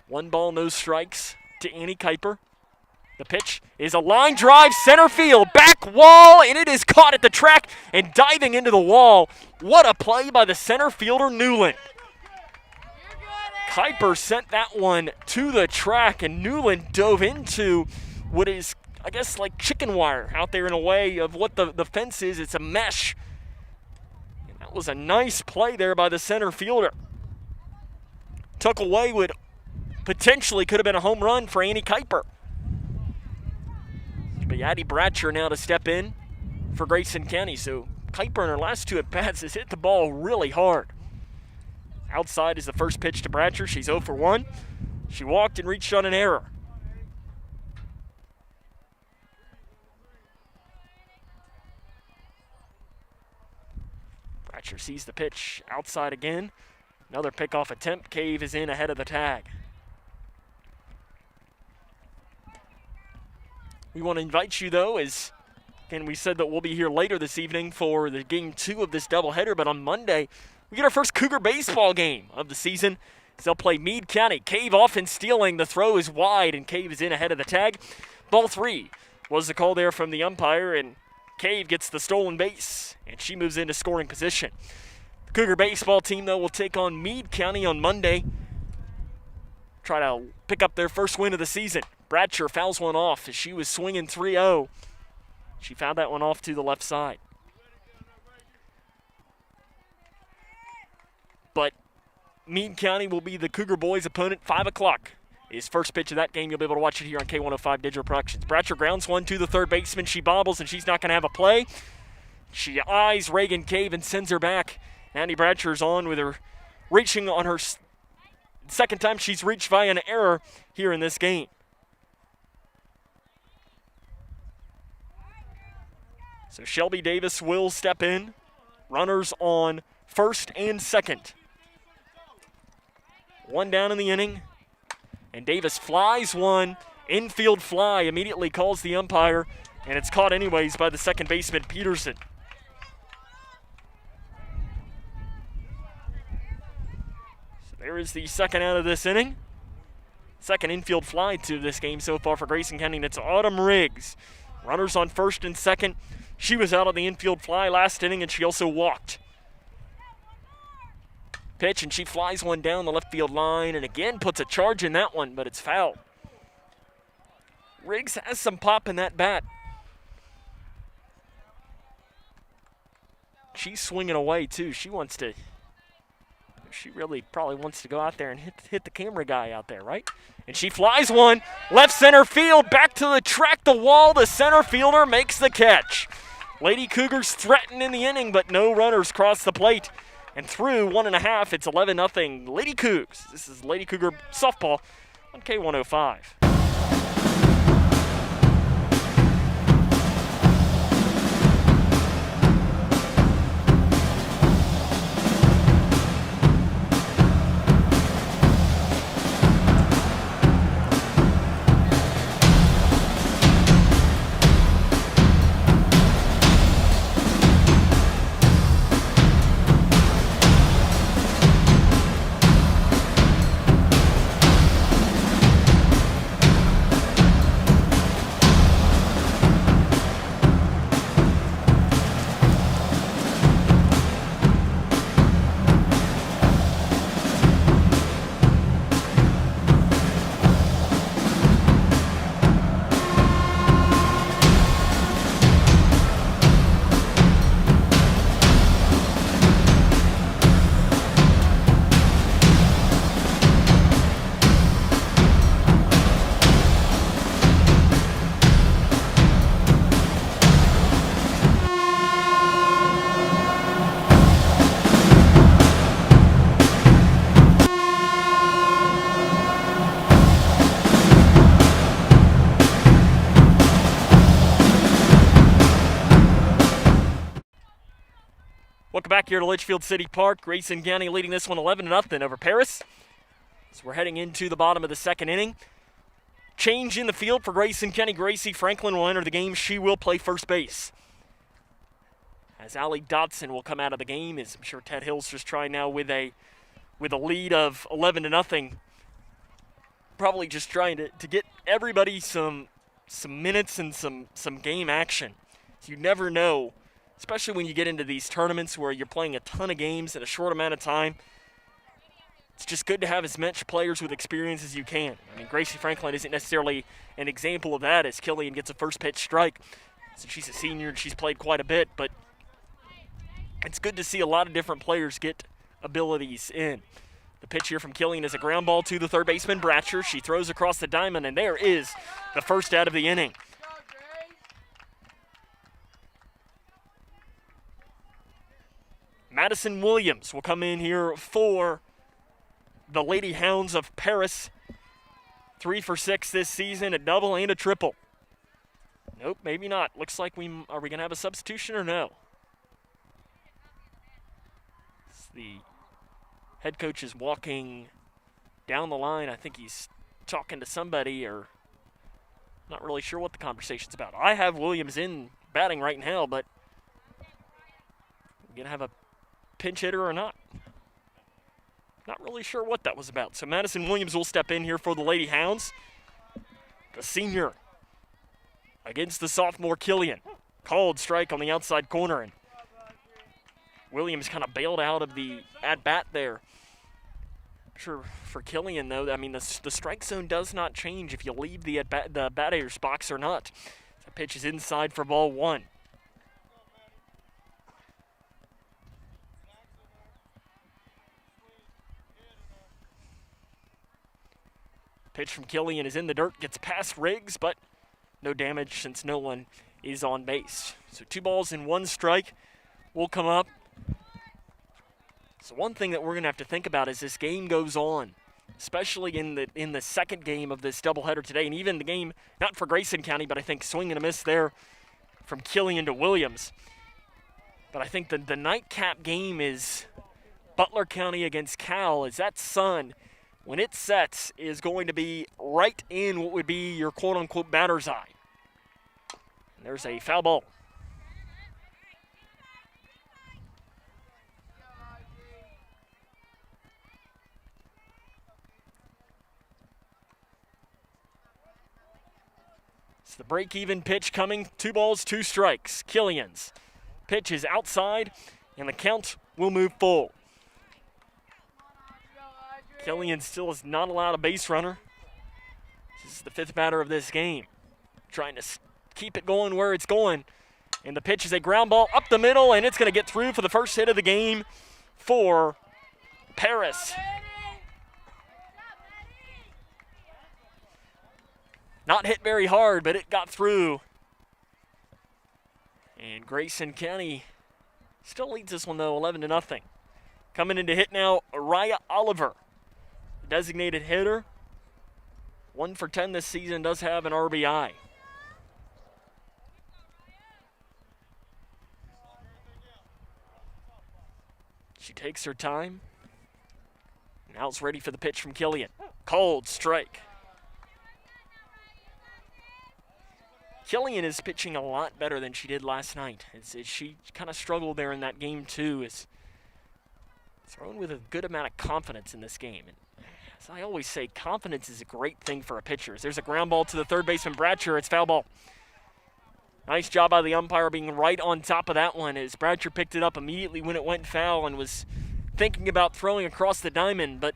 1 ball, no strikes to Annie KIPER. The pitch is a line drive, center field, back wall, and it is caught at the track and diving into the wall. What a play by the center fielder, Newland. KIPER sent that one to the track, and Newland dove into what is, I guess, like chicken wire out there in a way of what the fence is. It's a mesh. And that was a nice play there by the center fielder. Took away what potentially could have been a home run for Annie KIPER. But Addie Bratcher now to step in for Grayson County. So KIPER in her last 2 at-bats has hit the ball really hard. Outside is the first pitch to Bratcher. She's 0 for 1. She walked and reached on an error. Bratcher sees the pitch outside again. Another pickoff attempt. Cave is in ahead of the tag. We want to invite you, though, as again, we said that we'll be here later this evening for the Game 2 of this doubleheader, but on Monday, we get our first Cougar baseball game of the season. As they'll play Meade County. Cave off and stealing. The throw is wide, and Cave is in ahead of the tag. Ball 3 was the call there from the umpire, and Cave gets the stolen base, and she moves into scoring position. The Cougar baseball team, though, will take on Meade County on Monday. Try to pick up their first win of the season. Bratcher fouls one off as she was swinging 3-0. She fouled that one off to the left side. But Meade County will be the Cougar boys' opponent. 5 o'clock is first pitch of that game. You'll be able to watch it here on K105 Digital Productions. Bratcher grounds one to the third baseman. She bobbles, and she's not going to have a play. She eyes RAIGAN Cave and sends her back. Annie Bratcher's on with her reaching on her second time she's reached via an error here in this game. So Shelby Davis will step in. Runners on first and second. 1 down in the inning. And Davis flies one. Infield fly, immediately calls the umpire. And it's caught anyways by the second baseman, Peterson. So there is the second out of this inning. Second infield fly to this game so far for Grayson County. And it's Autumn Riggs. Runners on first and second. She was out on the infield fly last inning, and she also walked. Pitch, and she flies one down the left field line, and again puts a charge in that one, but it's fouled. Riggs has some pop in that bat. She's swinging away, too. She really probably wants to go out there and hit the camera guy out there, right? And she flies one, left center field, back to the track, the wall. The center fielder makes the catch. Lady Cougars threaten in the inning, but no runners cross the plate. And through 1.5, it's 11-0 Lady Cougs. This is Lady Cougar softball on K105. Welcome back here to Leitchfield City Park. Grayson County leading this one 11-0 over Paris. So we're heading into the bottom of the second inning. Change in the field for Grayson County. Gracie Franklin will enter the game. She will play first base. As Allie Dotson will come out of the game, as I'm sure Ted Hill's just trying now with a lead of 11-0. Probably just trying to get everybody some minutes and some game action. So you never know, especially when you get into these tournaments where you're playing a ton of games in a short amount of time. It's just good to have as much players with experience as you can. I mean, Gracie Franklin isn't necessarily an example of that, as Killian gets a first pitch strike. So she's a senior and she's played quite a bit, but it's good to see a lot of different players get abilities in. The pitch here from Killian is a ground ball to the third baseman, Bratcher. She throws across the diamond, and there is the first out of the inning. Madison Williams will come in here for the Lady Hounds of Paris. 3 for 6 this season, a double and a triple. Nope, maybe not. Looks like are we going to have a substitution or no? The head coach is walking down the line. I think he's talking to somebody, or not really sure what the conversation's about. I have Williams in batting right now, but we're going to have a pinch hitter or not. Not really sure what that was about. So Madison Williams will step in here for the Lady Hounds. The senior against the sophomore Killian. Called strike on the outside corner, and Williams kind of bailed out of the at-bat there. Sure, for Killian, though, I mean, the strike zone does not change if you leave the batter's box or not. The pitch is inside for ball 1. Pitch from Killian is in the dirt, gets past Riggs, but no damage since no one is on base. So 2 balls and 1 strike will come up. So one thing that we're going to have to think about as this game goes on, especially in the second game of this doubleheader today, and even the game, not for Grayson County, but I think swing and a miss there from Killian to Williams. But I think the nightcap game is Butler County against Cal, as that sun, when it sets, is going to be right in what would be your quote-unquote batter's eye. And there's a foul ball. It's the break-even pitch coming. 2 balls, 2 strikes. Killian's pitch is outside, and the count will move full. Killian still is not allowed a base runner. This is the 5th batter of this game. Trying to keep it going where it's going. And the pitch is a ground ball up the middle, and it's going to get through for the first hit of the game for Paris. Not hit very hard, but it got through. And Grayson County still leads this one, though, 11-0. Coming in to hit now, Araya Oliver, the designated hitter. 1 for 10 this season, does have an RBI. She takes her time. Now it's ready for the pitch from Killian. Cold strike. Killian is pitching a lot better than she did last night. She kind of struggled there in that game, too. Is thrown with a good amount of confidence in this game. And as I always say, confidence is a great thing for a pitcher. There's a ground ball to the third baseman, Bratcher. It's foul ball. Nice job by the umpire being right on top of that one, as Bratcher picked it up immediately when it went foul and was thinking about throwing across the diamond, but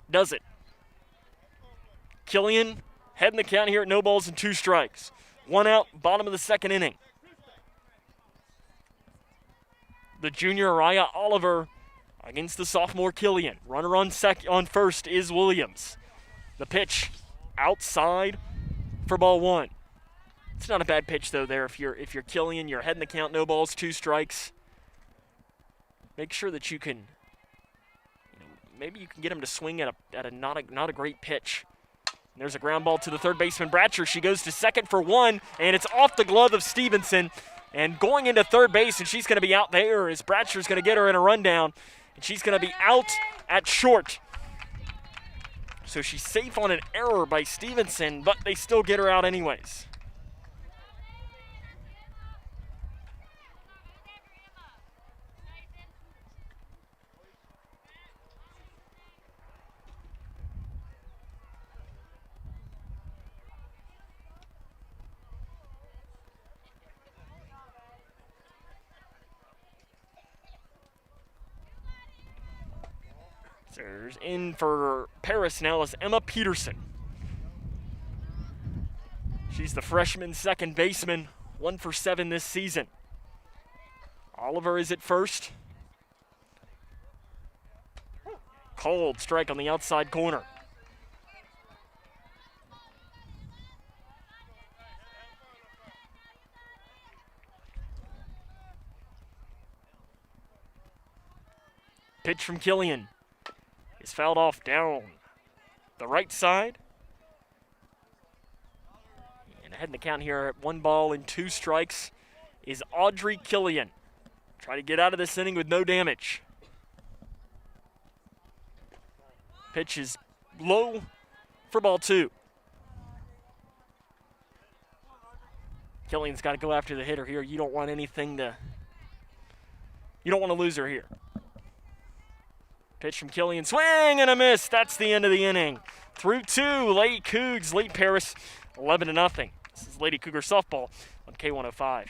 does it. Killian heading the count here at 0 balls and 2 strikes. 1 out, bottom of the second inning. The junior Araya Oliver against the sophomore Killian. Runner on first is Williams. The pitch outside for ball 1. It's not a bad pitch though there if you're Killian, you're heading the count, 0 balls, 2 strikes. Make sure that you can, maybe you can get him to swing at a not a great pitch. And there's a ground ball to the third baseman, Bratcher. She goes to second for 1, and it's off the glove of Stevenson. And going into third base, and she's going to be out there as Bratcher's going to get her in a rundown, and she's going to be out at short. So she's safe on an error by Stevenson, but they still get her out anyways. In for Paris now is Emma Peterson. She's the freshman second baseman, 1 for 7 this season. Oliver is at first. Cold strike on the outside corner. Pitch from Killian. Is fouled off down the right side. And ahead in the count here at 1 ball and 2 strikes is Audrey Killian. Try to get out of this inning with no damage. Pitch is low for ball 2. Killian's got to go after the hitter here. You don't want to lose her here. Pitch from Killian, swing and a miss. That's the end of the inning. Through 2, Lady Cougs lead Paris 11-0. This is Lady Cougar softball on K105.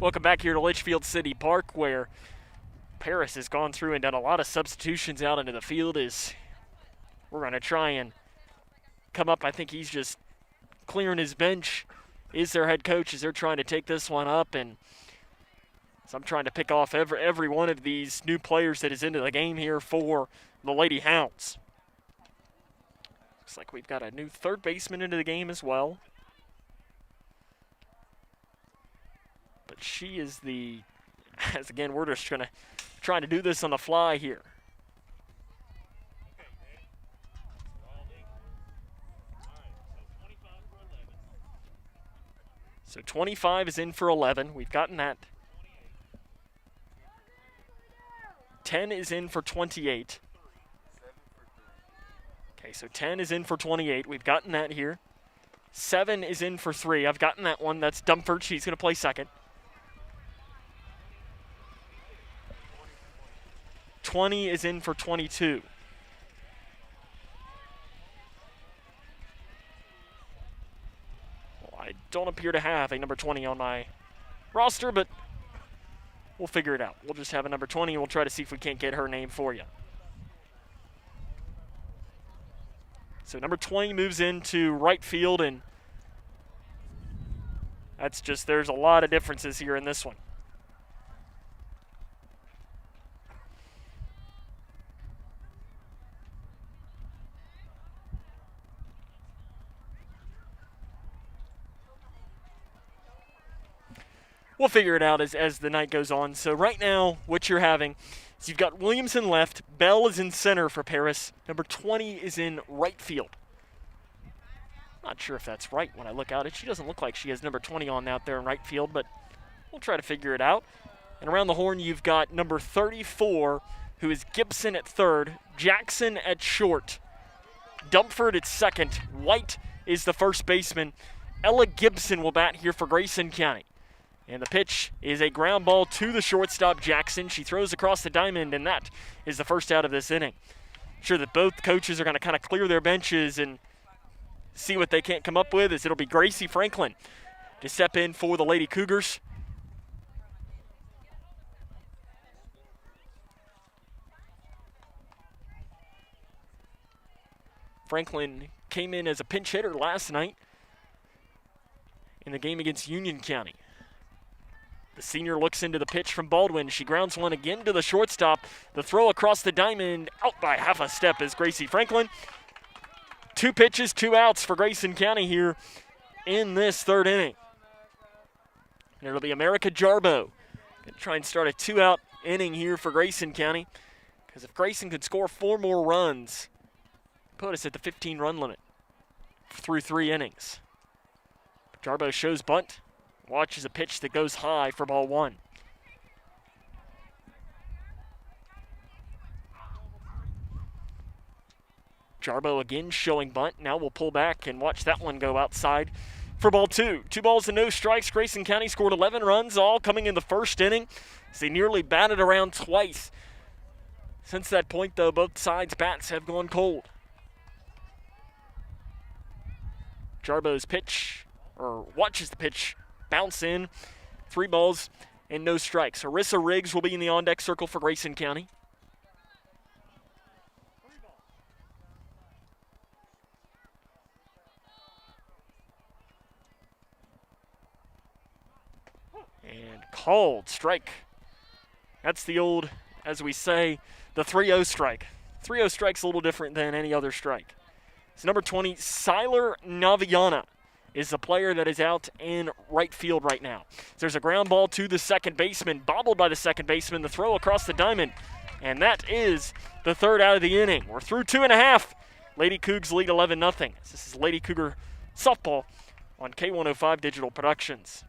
Welcome back here to Leitchfield City Park, where Paris has gone through and done a lot of substitutions out into the field. We're going to try and come up. I think he's just clearing his bench. Is their head coach as they're trying to take this one up, and so I'm trying to pick off every one of these new players that is into the game here for the Lady Hounds. Looks like we've got a new third baseman into the game as well. But she is as again, we're just trying to do this on the fly here. So 25 is in for 11. We've gotten that. 10 is in for 28. Okay, so 10 is in for 28. We've gotten that here. 7 is in for 3. I've gotten that one. That's Dumford. She's going to play second. 20 is in for 22. Well, I don't appear to have a number 20 on my roster, but we'll figure it out. We'll just have a number 20, and we'll try to see if we can't get her name for you. So number 20 moves into right field, and that's just, there's a lot of differences here in this one. We'll figure it out as the night goes on. So right now, what you're having is you've got Williams in left, Bell is in center for Paris, number 20 is in right field. Not sure if that's right when I look at it. She doesn't look like she has number 20 on out there in right field, but we'll try to figure it out. And around the horn, you've got number 34, who is Gibson at third, Jackson at short, Dumford at second, White is the first baseman. Ella Gibson will bat here for Grayson County. And the pitch is a ground ball to the shortstop, Jackson. She throws across the diamond, and that is the first out of this inning. I'm sure that both coaches are going to kind of clear their benches and see what they can't come up with, as it'll be Gracie Franklin to step in for the Lady Cougars. Franklin came in as a pinch hitter last night in the game against Union County. The senior looks into the pitch from Baldwin. She grounds one again to the shortstop. The throw across the diamond, out by half a step is Gracie Franklin. 2 pitches, 2 outs for Grayson County here in this third inning. And it'll be America Jarbo. Gonna try and start a 2-out inning here for Grayson County, because if Grayson could score 4 more runs, put us at the 15-run limit through 3 innings. Jarbo shows bunt. Watches a pitch that goes high for ball 1. Jarbo again showing bunt. Now we'll pull back and watch that one go outside for ball 2. 2 balls and no strikes. Grayson County scored 11 runs, all coming in the first inning. They nearly batted around twice. Since that point, though, both sides' bats have gone cold. Jarbo's pitch, or watches the pitch, bounce in. 3 balls and no strikes. Arissa Riggs will be in the on-deck circle for Grayson County. And called strike. That's the old, as we say, the 3-0 strike. 3-0 strike's a little different than any other strike. It's number 20, Siler Naviana, is the player that is out in right field right now. There's a ground ball to the second baseman, bobbled by the second baseman, the throw across the diamond, and that is the 3rd out of the inning. We're through 2.5. Lady Cougs lead 11-0. This is Lady Cougar softball on K105 Digital Productions.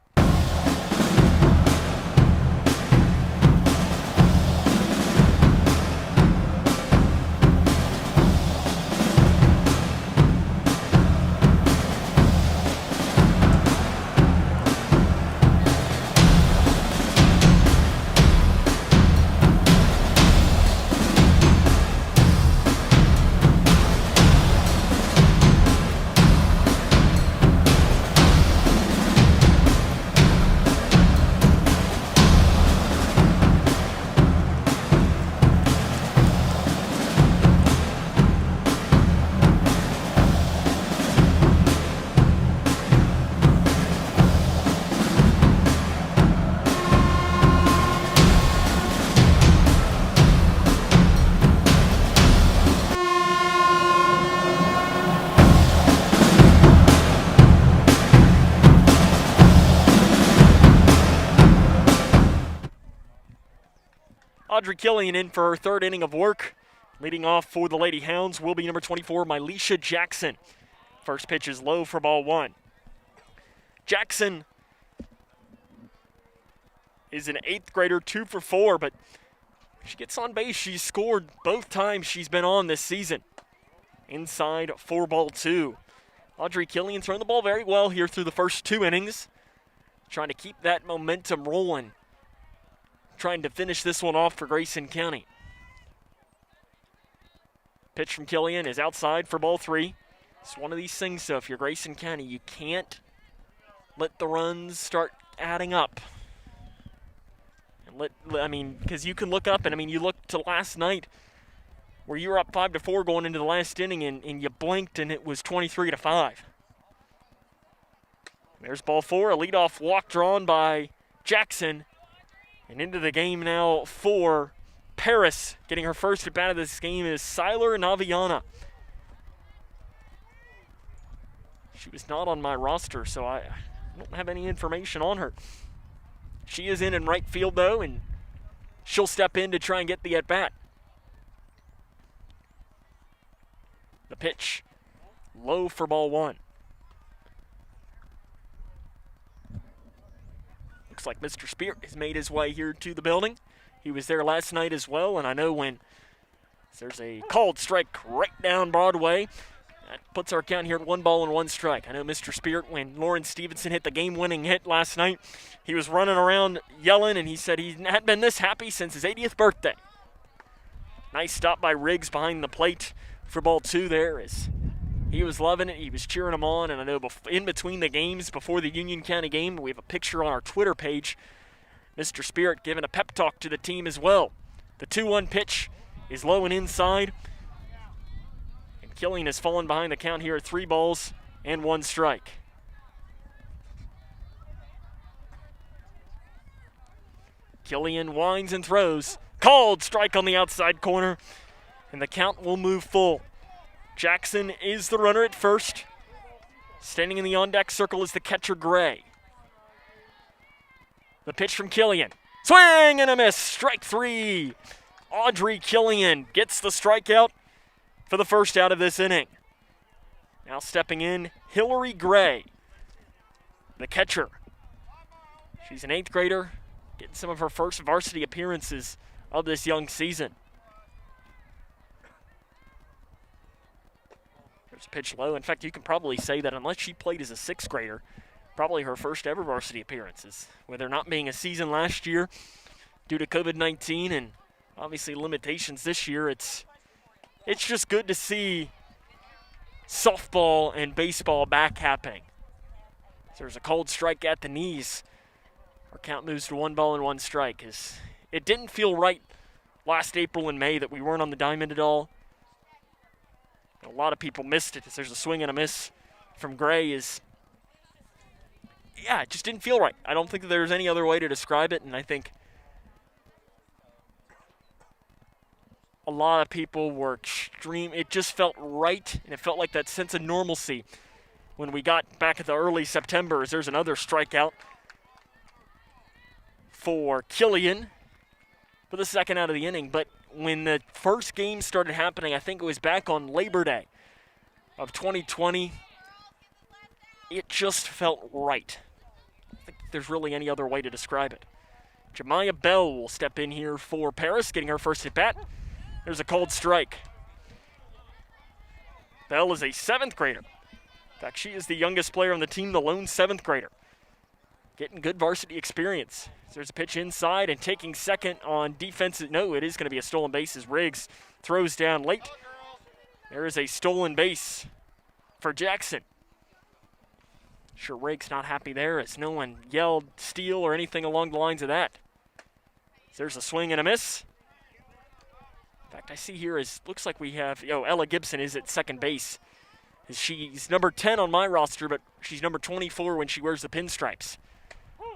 Audrey Killian in for her 3rd inning of work. Leading off for the Lady Hounds will be number 24, Mylisha Jackson. First pitch is low for ball 1. Jackson is an 8th grader, 2 for 4, but she gets on base. She's scored both times she's been on this season. Inside for ball 2. Audrey Killian throwing the ball very well here through the first 2 innings. Trying to keep that momentum rolling. Trying to finish this one off for Grayson County. Pitch from Killian is outside for ball 3. It's one of these things, so if you're Grayson County, you can't let the runs start adding up. And because you can look up, and you look to last night, where you were up 5-4 going into the last inning and you blinked and it was 23-5. There's ball 4, a leadoff walk drawn by Jackson. And into the game now for Paris. Getting her first at bat of this game is Siler Naviana. She was not on my roster, so I don't have any information on her. She is in right field, though, and she'll step in to try and get the at-bat. The pitch, low for ball 1. Looks like Mr. Spear has made his way here to the building. He was there last night as well, and I know when there's a called strike right down Broadway, that puts our count here at 1-1 strike. I know Mr. Spirit, when Lauren Stevenson hit the game-winning hit last night, he was running around yelling, and he said he hadn't been this happy since his 80th birthday. Nice stop by Riggs behind the plate for ball 2 there. He was loving it. He was cheering them on, and I know in between the games, before the Union County game, we have a picture on our Twitter page. Mr. Spirit giving a pep talk to the team as well. The 2-1 pitch is low and inside. Killian has fallen behind the count here at 3-1 strike. Killian winds and throws. Called strike on the outside corner, and the count will move full. Jackson is the runner at first. Standing in the on-deck circle is the catcher, Gray. The pitch from Killian. Swing and a miss. Strike 3. Audrey Killian gets the strikeout for the first out of this inning. Now stepping in, Hillary Gray, the catcher. She's an 8th grader, getting some of her first varsity appearances of this young season. There's a pitch low. In fact, you can probably say that unless she played as a 6th grader, probably her first ever varsity appearances. With there not being a season last year due to COVID-19 and obviously limitations this year, it's just good to see softball and baseball back happening. There's a cold strike at the knees. Our count moves to 1-1 strike. It didn't feel right last April and May that we weren't on the diamond at all. A lot of people missed it. There's a swing and a miss from Gray. It just didn't feel right. I don't think that there's any other way to describe it, and I think a lot of people were extreme. It just felt right, and it felt like that sense of normalcy when we got back at the early September. As there's another strikeout for Killian for the second out of the inning. But when the first game started happening, I think it was back on Labor Day of 2020, it just felt right. I don't think there's really any other way to describe it. Jemiah Bell will step in here for Paris, getting her first at bat. There's a cold strike. Bell is a 7th grader. In fact, she is the youngest player on the team, the lone 7th grader. Getting good varsity experience. There's a pitch inside and taking second on defense. No, it is going to be a stolen base as Riggs throws down late. There is a stolen base for Jackson. Sure, Riggs not happy there as no one yelled steal or anything along the lines of that. There's a swing and a miss. In fact, I see here looks like we have, Ella Gibson is at second base. She's number 10 on my roster, but she's number 24 when she wears the pinstripes.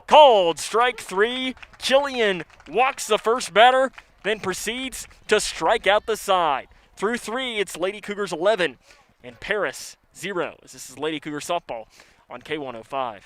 Called strike 3. Killian walks the first batter, then proceeds to strike out the side. Through 3, it's Lady Cougars 11 and Paris 0. This is Lady Cougar softball on K105.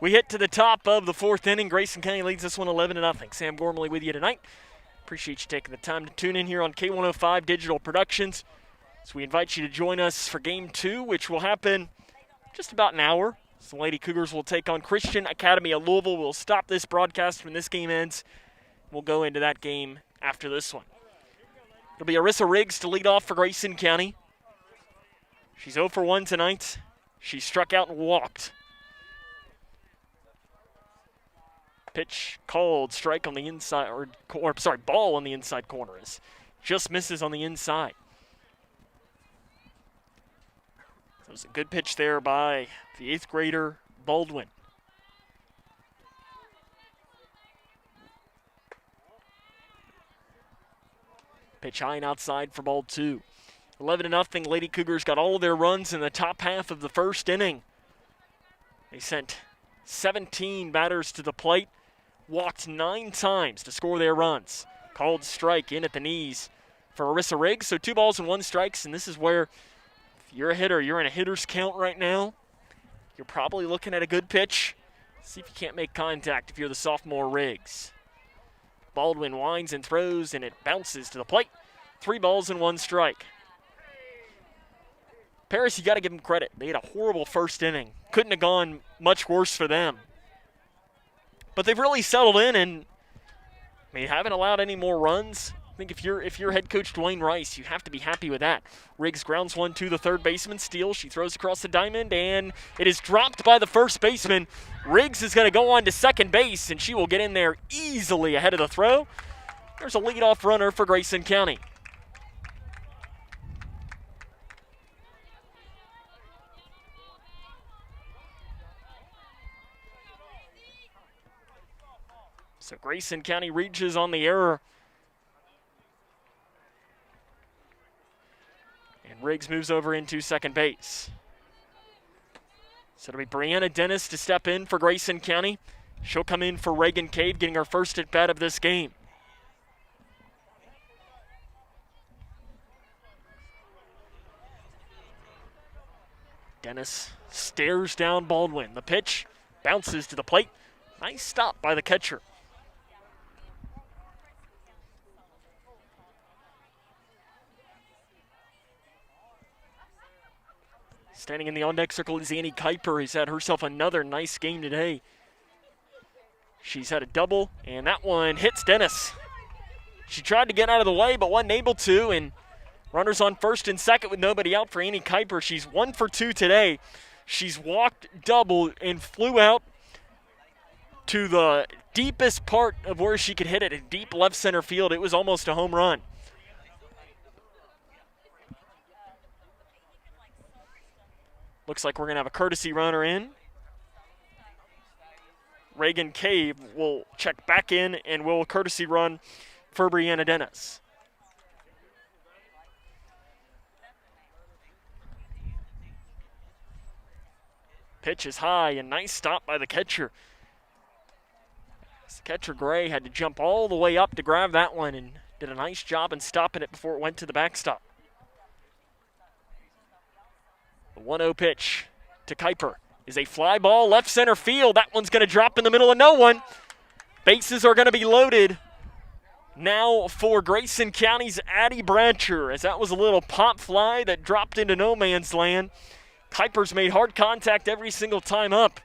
We hit to the top of the fourth inning. Grayson County leads this one 11-0. Sam Gormley with you tonight. Appreciate you taking the time to tune in here on K105 Digital Productions. So we invite you to join us for Game 2, which will happen just about an hour. So the Lady Cougars will take on Christian Academy of Louisville. We'll stop this broadcast when this game ends. We'll go into that game after this one. It'll be Arissa Riggs to lead off for Grayson County. She's 0 for 1 tonight. She struck out and walked. Pitch called, strike on the inside, or sorry, ball on the inside corner. Just misses on the inside. That was a good pitch there by the 8th grader, Baldwin. Pitch high and outside for ball 2. 11-0, Lady Cougars got all of their runs in the top half of the first inning. They sent 17 batters to the plate, walked 9 times to score their runs. Called strike in at the knees for Arissa Riggs. So 2 balls and 1 strikes, and this is where if you're a hitter, you're in a hitter's count right now. You're probably looking at a good pitch. See if you can't make contact if you're the sophomore Riggs. Baldwin winds and throws, and it bounces to the plate. 3 balls and 1 strike. Paris, you got to give them credit. They had a horrible first inning. Couldn't have gone much worse for them. But they've really settled in and haven't allowed any more runs. I think if you're head coach Dwayne Rice, you have to be happy with that. Riggs grounds one to the third baseman. Steele, she throws across the diamond, and it is dropped by the first baseman. Riggs is going to go on to second base, and she will get in there easily ahead of the throw. There's a leadoff runner for Grayson County. So Grayson County reaches on the error. And Riggs moves over into second base. So it'll be Brianna Dennis to step in for Grayson County. She'll come in for Reagan Cave, getting her first at bat of this game. Dennis stares down Baldwin. The pitch bounces to the plate. Nice stop by the catcher. Standing in the on-deck circle is Annie KIPER. Who's had herself another nice game today. She's had a double, and that one hits Dennis. She tried to get out of the way, but wasn't able to, and runners on first and second with nobody out for Annie KIPER. She's 1 for 2 today. She's walked, doubled, and flew out to the deepest part of where she could hit it, in deep left center field. It was almost a home run. Looks like we're going to have a courtesy runner in. Reagan Cave will check back in and will courtesy run for Brianna Dennis. Pitch is high, and nice stop by the catcher. The catcher Gray had to jump all the way up to grab that one and did a nice job in stopping it before it went to the backstop. The 1-0 pitch to KIPER is a fly ball left center field. That one's going to drop in the middle of no one. Bases are going to be loaded now for Grayson County's Addie Bratcher, as that was a little pop fly that dropped into no man's land. KIPER's made hard contact every single time up.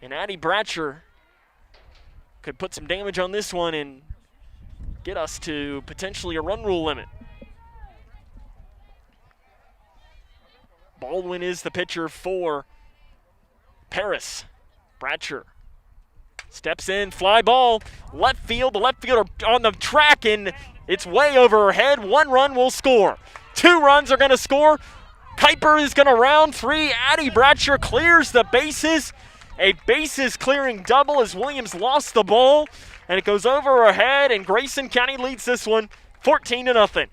And Addie Bratcher could put some damage on this one and get us to potentially a run rule limit. Baldwin is the pitcher for Paris. Bratcher steps in, fly ball, left field. The left fielder on the track, and it's way over her head. 1 run will score. 2 runs are going to score. KIPER is going to round 3. Addie Bratcher clears the bases. A bases clearing double as Williams lost the ball, and it goes over her head, and Grayson County leads this one 14-0.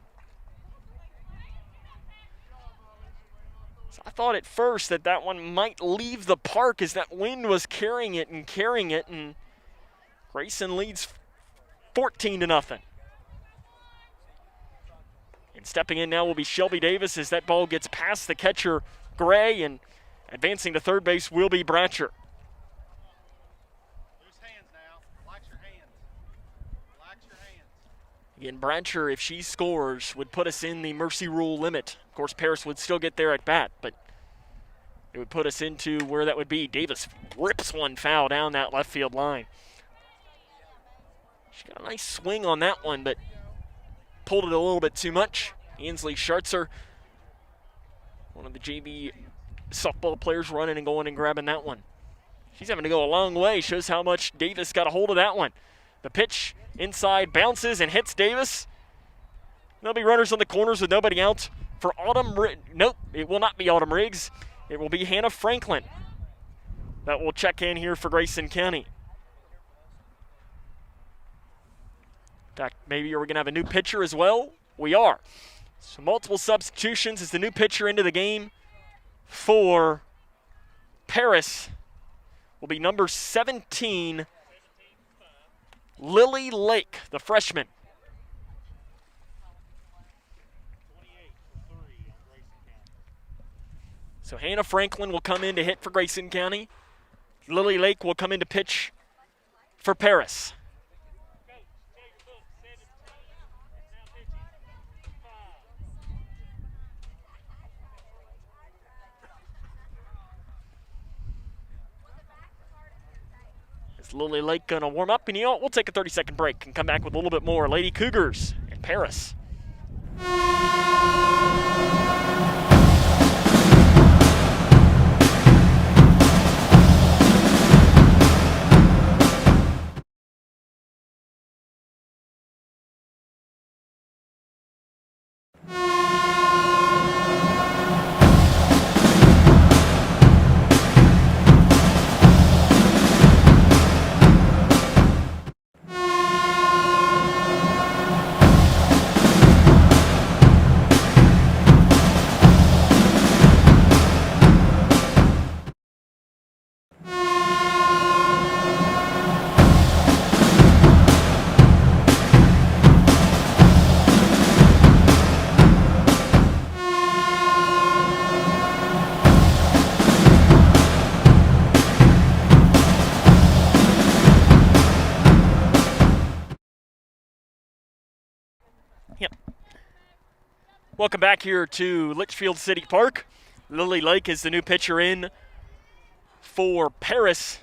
I thought at first that one might leave the park as that wind was carrying it, and Grayson leads 14-0. And stepping in now will be Shelby Davis as that ball gets past the catcher Gray, and advancing to third base will be Bratcher. Again, Bradshaw, if she scores, would put us in the mercy rule limit. Of course, Paris would still get there at bat, but it would put us into where that would be. Davis rips one foul down that left field line. She got a nice swing on that one, but pulled it a little bit too much. Ainsley Schartzer, one of the JV softball players, running and going and grabbing that one. She's having to go a long way. Shows how much Davis got a hold of that one. The pitch inside bounces and hits Davis. There'll be runners on the corners with nobody out for Autumn. Nope, it will not be Autumn Riggs. It will be Hannah Franklin that will check in here for Grayson County. In fact, maybe we're going to have a new pitcher as well. We are. So multiple substitutions as the new pitcher into the game for Paris will be number 17, Lily Lake, the freshman. So Hannah Franklin will come in to hit for Grayson County. Lily Lake will come in to pitch for Paris. Lily Lake gonna warm up, and you know what? We'll take a 30-second break and come back with a little bit more Lady Cougars and Paris. Welcome back here to Leitchfield City Park. Lily Lake is the new pitcher in for Paris.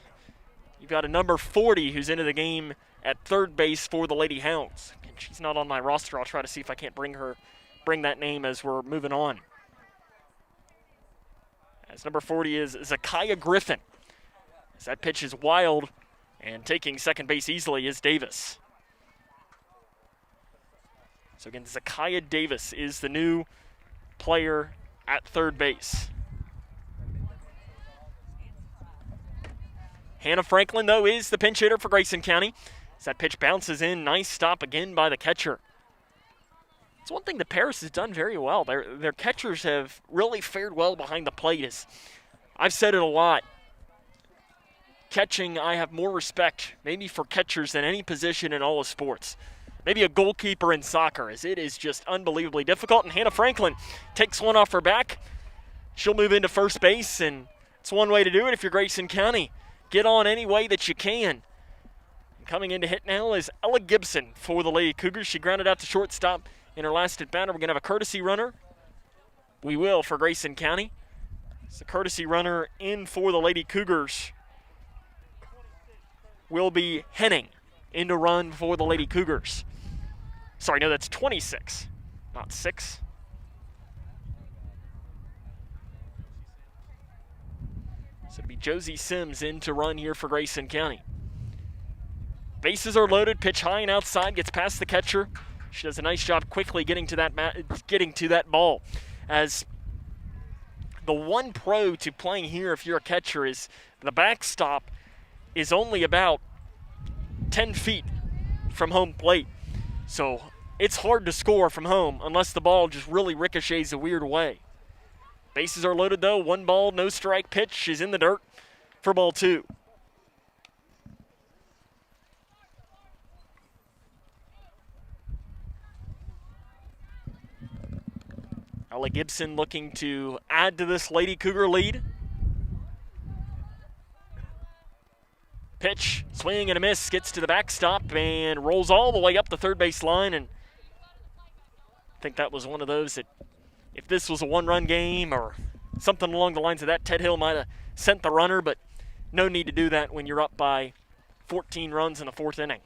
You've got a number 40 who's into the game at third base for the Lady Hounds. And she's not on my roster. I'll try to see if I can't bring that name as we're moving on. As number 40 is Zakiah Griffin. As that pitch is wild, and taking second base easily is Davis. So again, Zakiah Davis is the new player at third base. Hannah Franklin, though, is the pinch hitter for Grayson County. As that pitch bounces in, nice stop again by the catcher. It's one thing that Paris has done very well. Their catchers have really fared well behind the plate. I've said it a lot. Catching, I have more respect maybe for catchers than any position in all of sports. Maybe a goalkeeper in soccer, as it is just unbelievably difficult. And Hannah Franklin takes one off her back. She'll move into first base, and it's one way to do it if you're Grayson County. Get on any way that you can. And coming in to hit now is Ella Gibson for the Lady Cougars. She grounded out to shortstop in her last at bat. We're going to have a courtesy runner. We will for Grayson County. It's the courtesy runner in for the Lady Cougars will be Henning in to run for the Lady Cougars. Sorry, no, that's 26, not 6. So it'll be Josie Sims in to run here for Grayson County. Bases are loaded, pitch high and outside, gets past the catcher. She does a nice job quickly getting to that ball. As the one pro to playing here if you're a catcher is the backstop is only about 10 feet from home plate. So it's hard to score from home unless the ball just really ricochets a weird way. Bases are loaded though. 1 ball, no strike pitch is in the dirt for ball 2. Ella Gibson looking to add to this Lady Cougar lead. Pitch, swing and a miss, gets to the backstop and rolls all the way up the third base line and I think that was one of those that if this was a one-run game or something along the lines of that, Ted Hill might have sent the runner, but no need to do that when you're up by 14 runs in the fourth inning.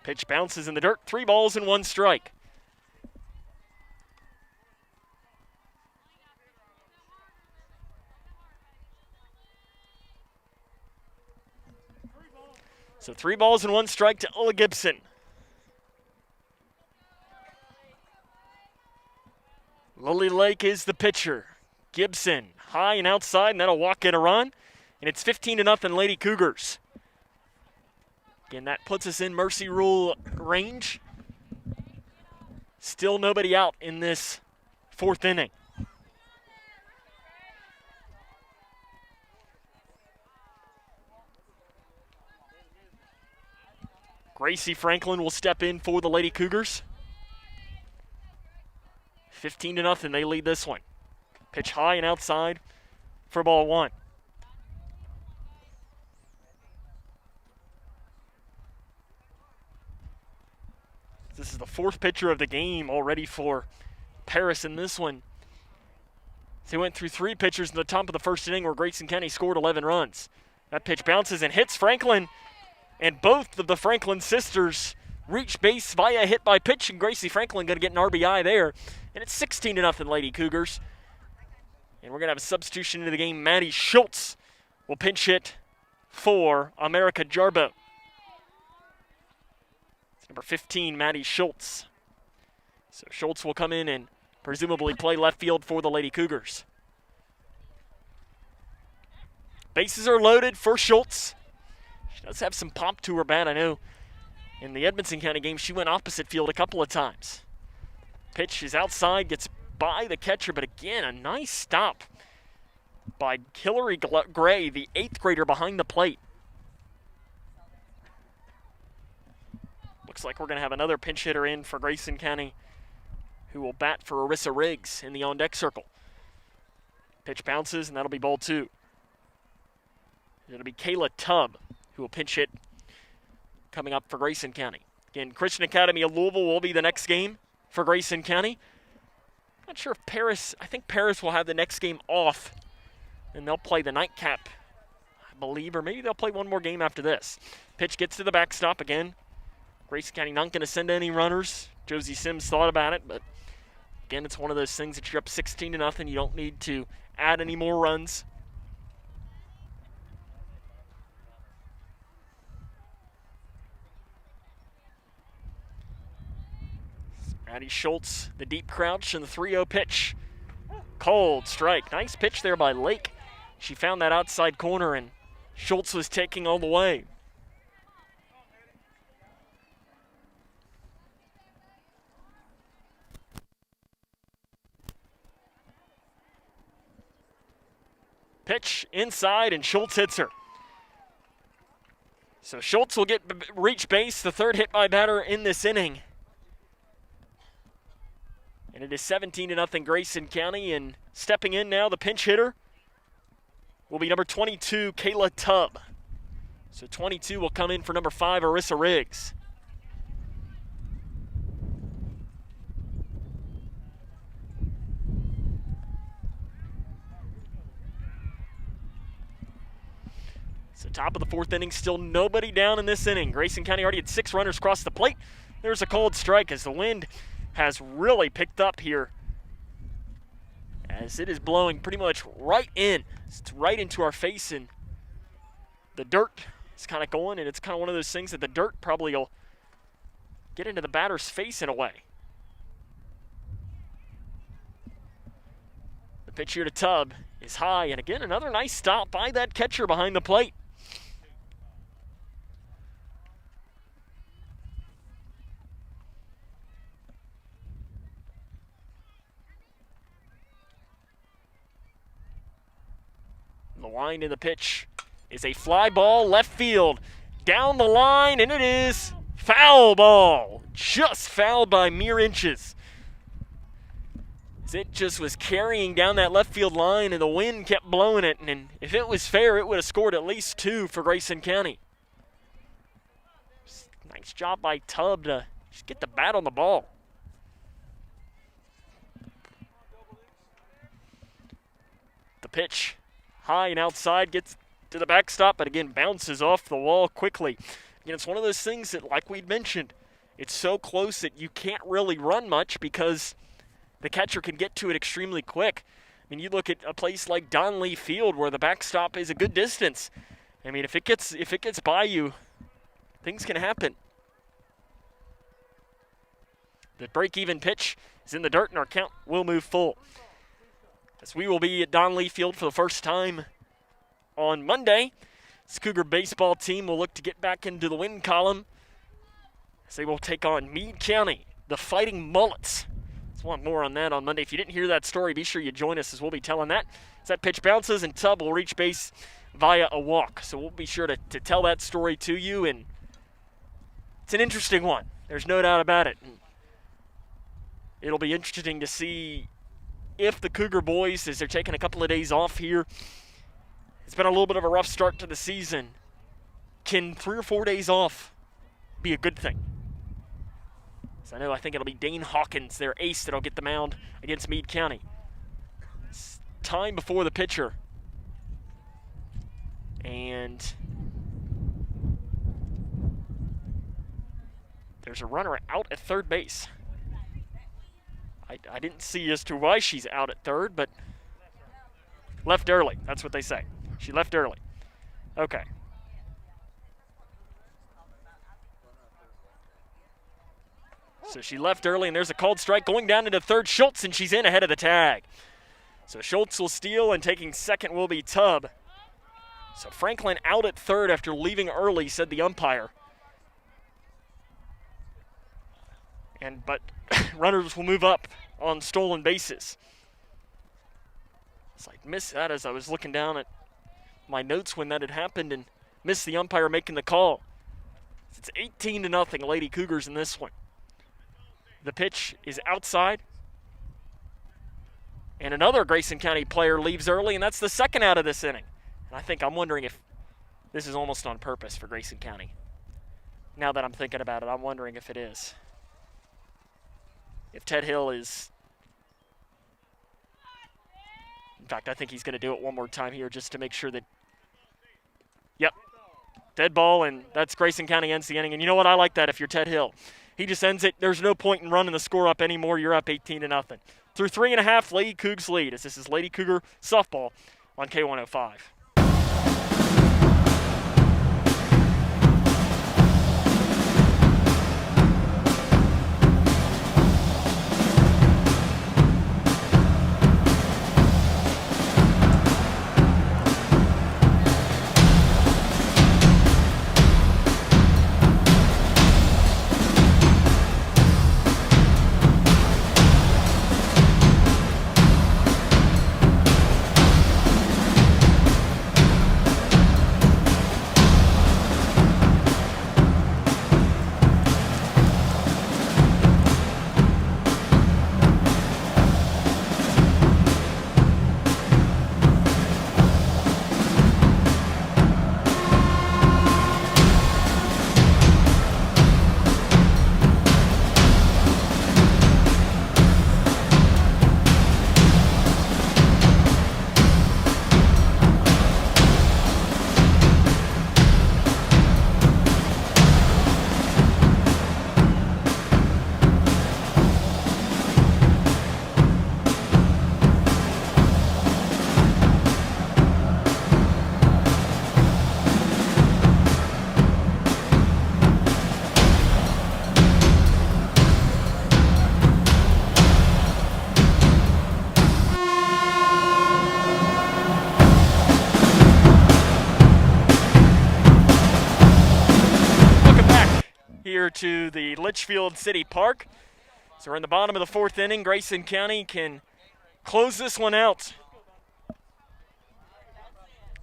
Pitch bounces in the dirt, 3 balls and 1 strike. So 3 balls and 1 strike to Ella Gibson. Lily Lake is the pitcher. Gibson high and outside, and that'll walk in a run. And it's 15-0 Lady Cougars. Again, that puts us in mercy rule range. Still nobody out in this fourth inning. Gracie Franklin will step in for the Lady Cougars. 15-0, they lead this one. Pitch high and outside for ball 1. This is the 4th pitcher of the game already for Paris in this one. They went through 3 pitchers in the top of the first inning where Grayson County scored 11 runs. That pitch bounces and hits Franklin, and both of the Franklin sisters reach base via hit by pitch, and Gracie Franklin going to get an RBI there. And it's 16-0 Lady Cougars. And we're going to have a substitution into the game. Maddie Schultz will pinch hit for America Jarbo. Number 15, Maddie Schultz. So Schultz will come in and presumably play left field for the Lady Cougars. Bases are loaded for Schultz. She does have some pop to her bat. I know in the Edmonson County game she went opposite field a couple of times. Pitch is outside, gets by the catcher, but again, a nice stop by Hillary Gray, the 8th grader behind the plate. Looks like we're going to have another pinch hitter in for Grayson County who will bat for Arissa Riggs in the on-deck circle. Pitch bounces, and that'll be ball 2. It'll be Kayla Tubb who will pinch hit coming up for Grayson County. Again, Christian Academy of Louisville will be the next game for Grayson County. Not sure if Paris, I think Paris will have the next game off, and they'll play the nightcap, I believe, or maybe they'll play one more game after this. Pitch gets to the backstop again. Grayson County not going to send any runners. Josie Sims thought about it, but again, it's one of those things that you're up 16-0. You don't need to add any more runs. Maddie Schultz, the deep crouch, and the 3-0 pitch. Cold strike. Nice pitch there by Lake. She found that outside corner, and Schultz was taking all the way. Pitch inside, and Schultz hits her. So Schultz will get reach base, the 3rd hit by batter in this inning. And it is 17-0 Grayson County, and stepping in now, the pinch hitter will be number 22, Kayla Tubb. So 22 will come in for number 5, Arissa Riggs. So top of the 4th inning, still nobody down in this inning. Grayson County already had 6 runners cross the plate. There's a cold strike as the wind has really picked up here, as it is blowing pretty much right in. It's right into our face, and the dirt is kind of going, and it's kind of one of those things that the dirt probably will get into the batter's face in a way. The pitch here to Tubb is high, and again, another nice stop by that catcher behind the plate. The wind in the pitch is a fly ball left field. Down the line, and it is foul ball. Just fouled by mere inches. as it just was carrying down that left field line, and the wind kept blowing it. And if it was fair, it would have scored at least 2 for Grayson County. Nice job by Tubb to just get the bat on the ball. The pitch high and outside, gets to the backstop, but again bounces off the wall quickly. Again, it's one of those things that, like we'd mentioned, it's so close that you can't really run much because the catcher can get to it extremely quick. I mean, you look at a place like Donley Field where the backstop is a good distance. I mean, if it gets by you, things can happen. The break-even pitch is in the dirt, and our count will move full. As we will be at Donley Field for the first time on Monday, this Cougar baseball team will look to get back into the win column as they will take on Meade County, the Fighting Mullets. Let's want more on that on Monday. If you didn't hear that story, be sure you join us as we'll be telling that. As that pitch bounces, and Tubb will reach base via a walk. So we'll be sure to tell that story to you, and it's an interesting one. There's no doubt about it. And it'll be interesting to see if the Cougar boys, as they're taking a couple of days off here, it's been a little bit of a rough start to the season. Can 3 or 4 days off be a good thing? So I think it'll be Dane Hawkins, their ace, that'll get the mound against Meade County. It's time before the pitcher. And there's a runner out at third base. I didn't see as to why she's out at third, but left early. That's what they say. She left early. Okay. So she left early, and there's a called strike going down into third. Schultz, and she's in ahead of the tag. So Schultz will steal, and taking second will be Tubb. So Franklin out at third after leaving early, said the umpire. But runners will move up on stolen bases. So I missed that as I was looking down at my notes when that had happened and missed the umpire making the call. It's 18-0 Lady Cougars in this one. The pitch is outside. And another Grayson County player leaves early, and that's the second out of this inning. And I'm wondering if this is almost on purpose for Grayson County. Now that I'm thinking about it, I'm wondering if it is. If Ted Hill is... In fact, I think he's going to do it one more time here just to make sure that... Yep. Dead ball, and that's Grayson County ends the inning. And you know what? I like that if you're Ted Hill. He just ends it. There's no point in running the score up anymore. You're up 18-0. Through 3.5, Lady Cougs lead, as this is Lady Cougar softball on K105. To the Leitchfield City Park. So we're in the bottom of the fourth inning. Grayson County can close this one out.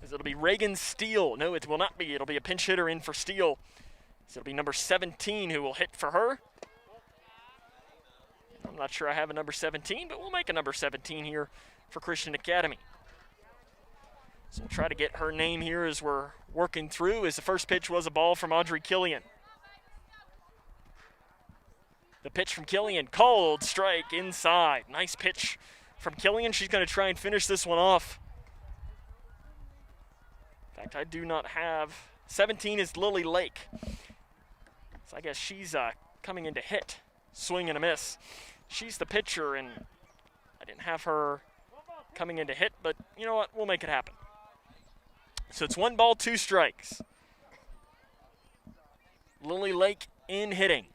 As it'll be Reagan Steele. No, it will not be. It'll be a pinch hitter in for Steele. So it'll be number 17 who will hit for her. I'm not sure I have a number 17, but we'll make a number 17 here for Christian Academy. So we'll try to get her name here as we're working through, as the first pitch was a ball from Audrey Killian. The pitch from Killian, cold strike inside. Nice pitch from Killian. She's going to try and finish this one off. In fact, I do not have, 17 is Lily Lake. So I guess she's coming in to hit. Swing and a miss. She's the pitcher, and I didn't have her coming in to hit, but you know what? We'll make it happen. So it's 1 ball, 2 strikes. Lily Lake in hitting.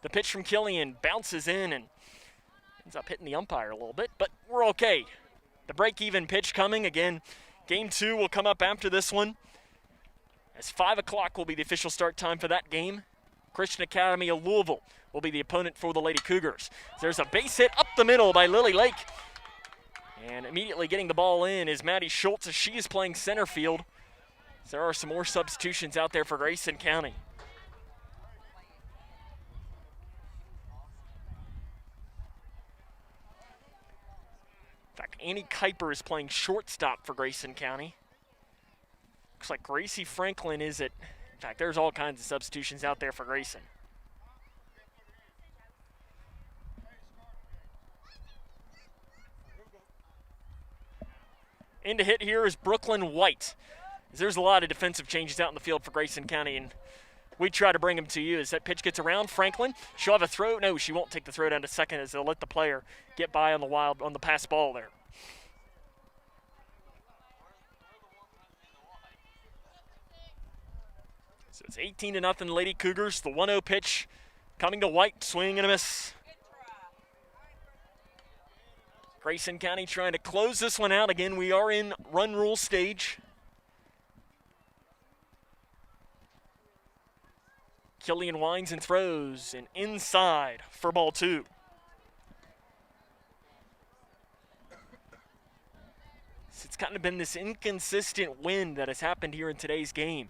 The pitch from Killian bounces in and ends up hitting the umpire a little bit, but we're okay. The break-even pitch coming. Again, game 2 will come up after this one, as 5 o'clock will be the official start time for that game. Christian Academy of Louisville will be the opponent for the Lady Cougars. There's a base hit up the middle by Lily Lake. And immediately getting the ball in is Maddie Schultz, as she is playing center field. There are some more substitutions out there for Grayson County. In fact, Annie KIPER is playing shortstop for Grayson County. Looks like Gracie Franklin is at, in fact, there's all kinds of substitutions out there for Grayson. In to hit here is Brooklyn White. There's a lot of defensive changes out in the field for Grayson County, and we try to bring them to you as that pitch gets around. Franklin, she'll have a throw. No, she won't take the throw down to second, as they'll let the player get by on the pass ball there. So it's 18-0 Lady Cougars. The 1-0 pitch coming to White, swing and a miss. Grayson County trying to close this one out. Again, we are in run rule stage. Killian winds and throws, and inside for ball 2. It's kind of been this inconsistent wind that has happened here in today's game.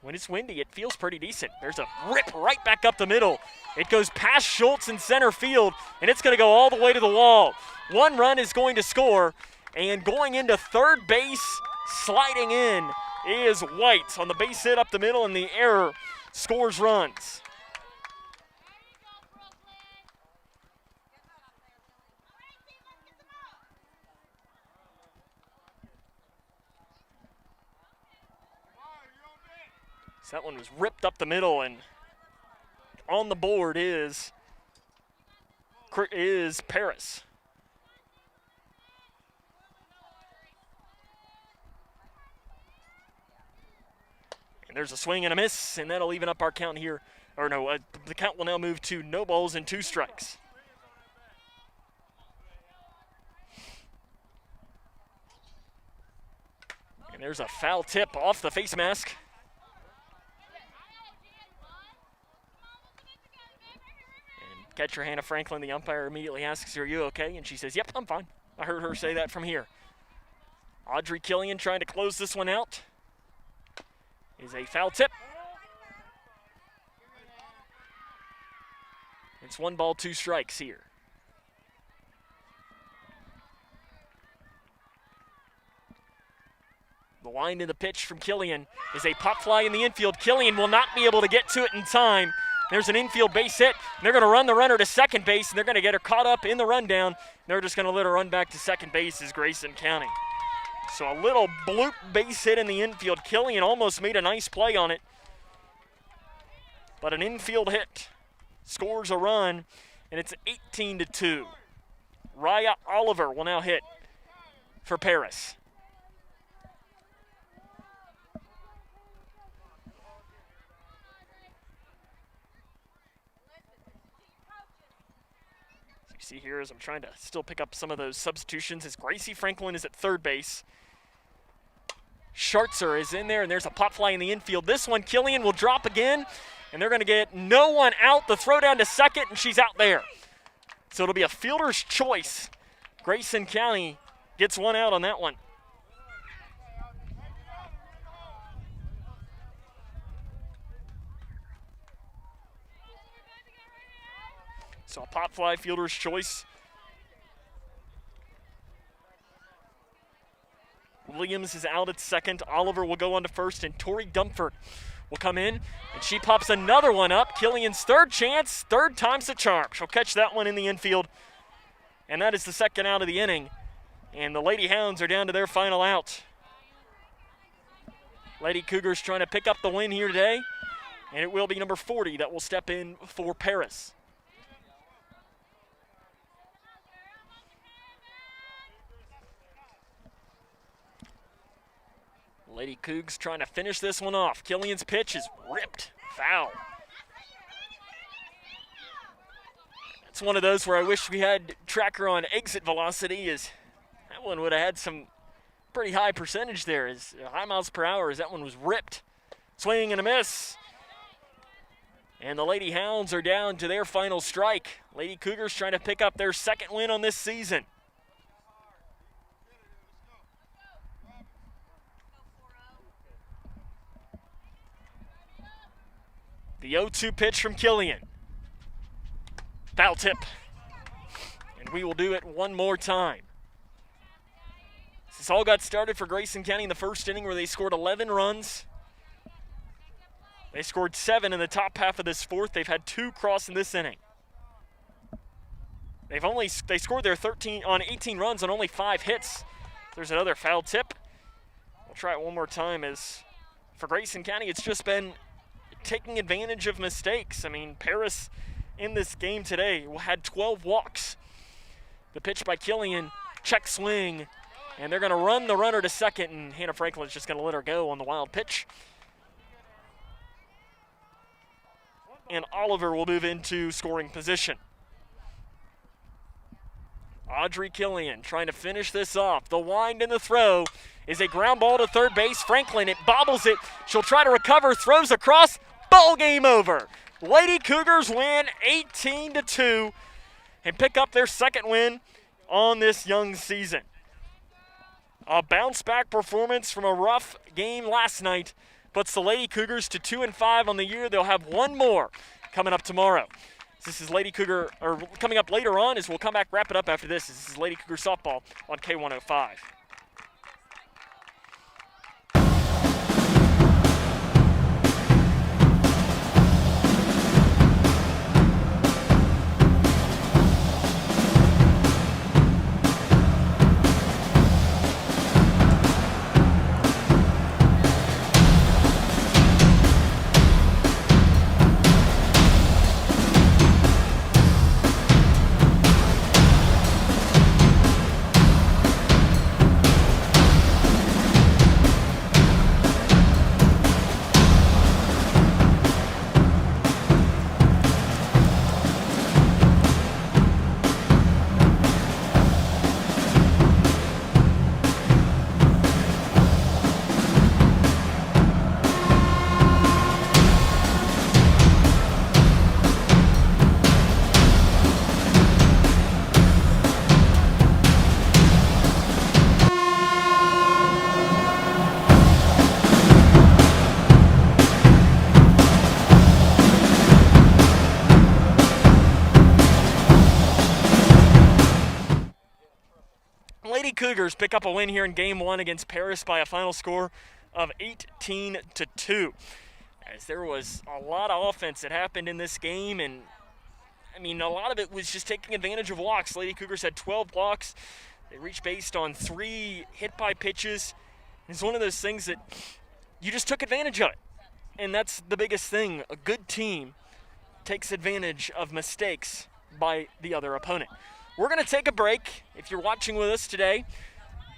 When it's windy, it feels pretty decent. There's a rip right back up the middle. It goes past Schultz in center field, and it's going to go all the way to the wall. 1 run is going to score, and going into third base, sliding in, is White on the base hit up the middle, and the error scores runs. So that one was ripped up the middle, and on the board is Paris. And there's a swing and a miss, and that'll even up our count here. Or no, the count will now move to no balls and 2 strikes. And there's a foul tip off the face mask. And catcher Hannah Franklin, the umpire, immediately asks her, "Are you okay?" And she says, "Yep, I'm fine." I heard her say that from here. Audrey Killian trying to close this one out. Is a foul tip. It's 1 ball, 2 strikes here. The line in the pitch from Killian is a pop fly in the infield. Killian will not be able to get to it in time. There's an infield base hit. And they're going to run the runner to second base, and they're going to get her caught up in the rundown. They're just going to let her run back to second base as Grayson County. So a little bloop base hit in the infield. Killian almost made a nice play on it. But an infield hit scores a run, and it's 18-2. Raya Oliver will now hit for Paris. So you see here as I'm trying to still pick up some of those substitutions, as Gracie Franklin is at third base. Schartzer is in there, and there's a pop fly in the infield. This one, Killian will drop again, and they're going to get no one out. The throw down to second, and she's out there. So it'll be a fielder's choice. Grayson County gets 1 out on that one. So a pop fly fielder's choice. Williams is out at second. Oliver will go on to first, and Tori Dumford will come in, and she pops another one up. Killian's third chance, third time's the charm. She'll catch that one in the infield, and that is the second out of the inning. And the Lady Hounds are down to their final out. Lady Cougars trying to pick up the win here today, and it will be number 40 that will step in for Paris. Lady Cougs trying to finish this one off. Killian's pitch is ripped, foul. It's one of those where I wish we had tracker on exit velocity, as that one would have had some pretty high percentage there, as high miles per hour, as that one was ripped. Swing and a miss. And the Lady Hounds are down to their final strike. Lady Cougars trying to pick up their second win on this season. The 0-2 pitch from Killian. Foul tip. And we will do it one more time. This all got started for Grayson County in the first inning, where they scored 11 runs. They scored 7 in the top half of this fourth. They've had 2 cross in this inning. They scored their 18 runs on only 5 hits. There's another foul tip. We'll try it one more time, as for Grayson County, it's just been taking advantage of mistakes. I mean, Paris in this game today had 12 walks. The pitch by Killian, check swing, and they're going to run the runner to second, and Hannah Franklin's just going to let her go on the wild pitch. And Oliver will move into scoring position. Audrey Killian trying to finish this off. The wind and the throw is a ground ball to third base. Franklin, it bobbles it. She'll try to recover, throws across. Ball game over. Lady Cougars win 18-2 and pick up their second win on this young season. A bounce-back performance from a rough game last night puts the Lady Cougars to 2-5 on the year. They'll have one more coming up tomorrow. This is Lady Cougar, or coming up later on, as we'll come back, wrap it up after this. This is Lady Cougar softball on K105. Cougars pick up a win here in Game 1 against Paris by a final score of 18-2. As there was a lot of offense that happened in this game, and I mean, a lot of it was just taking advantage of walks. Lady Cougars had 12 walks. They reached based on 3 hit-by pitches. It's one of those things that you just took advantage of it. And that's the biggest thing. A good team takes advantage of mistakes by the other opponent. We're going to take a break. If you're watching with us today,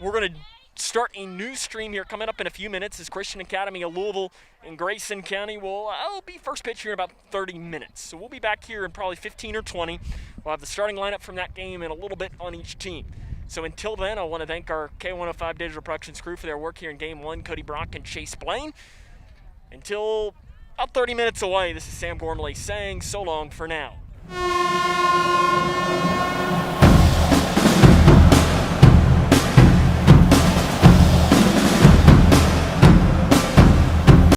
we're going to start a new stream here coming up in a few minutes as Christian Academy of Louisville and Grayson County will be first pitch here in about 30 minutes. So we'll be back here in probably 15 or 20. We'll have the starting lineup from that game and a little bit on each team. So until then, I want to thank our K105 Digital Productions crew for their work here in Game 1, Cody Brock and Chase Blaine. Until about 30 minutes away, this is Sam Gormley saying so long for now.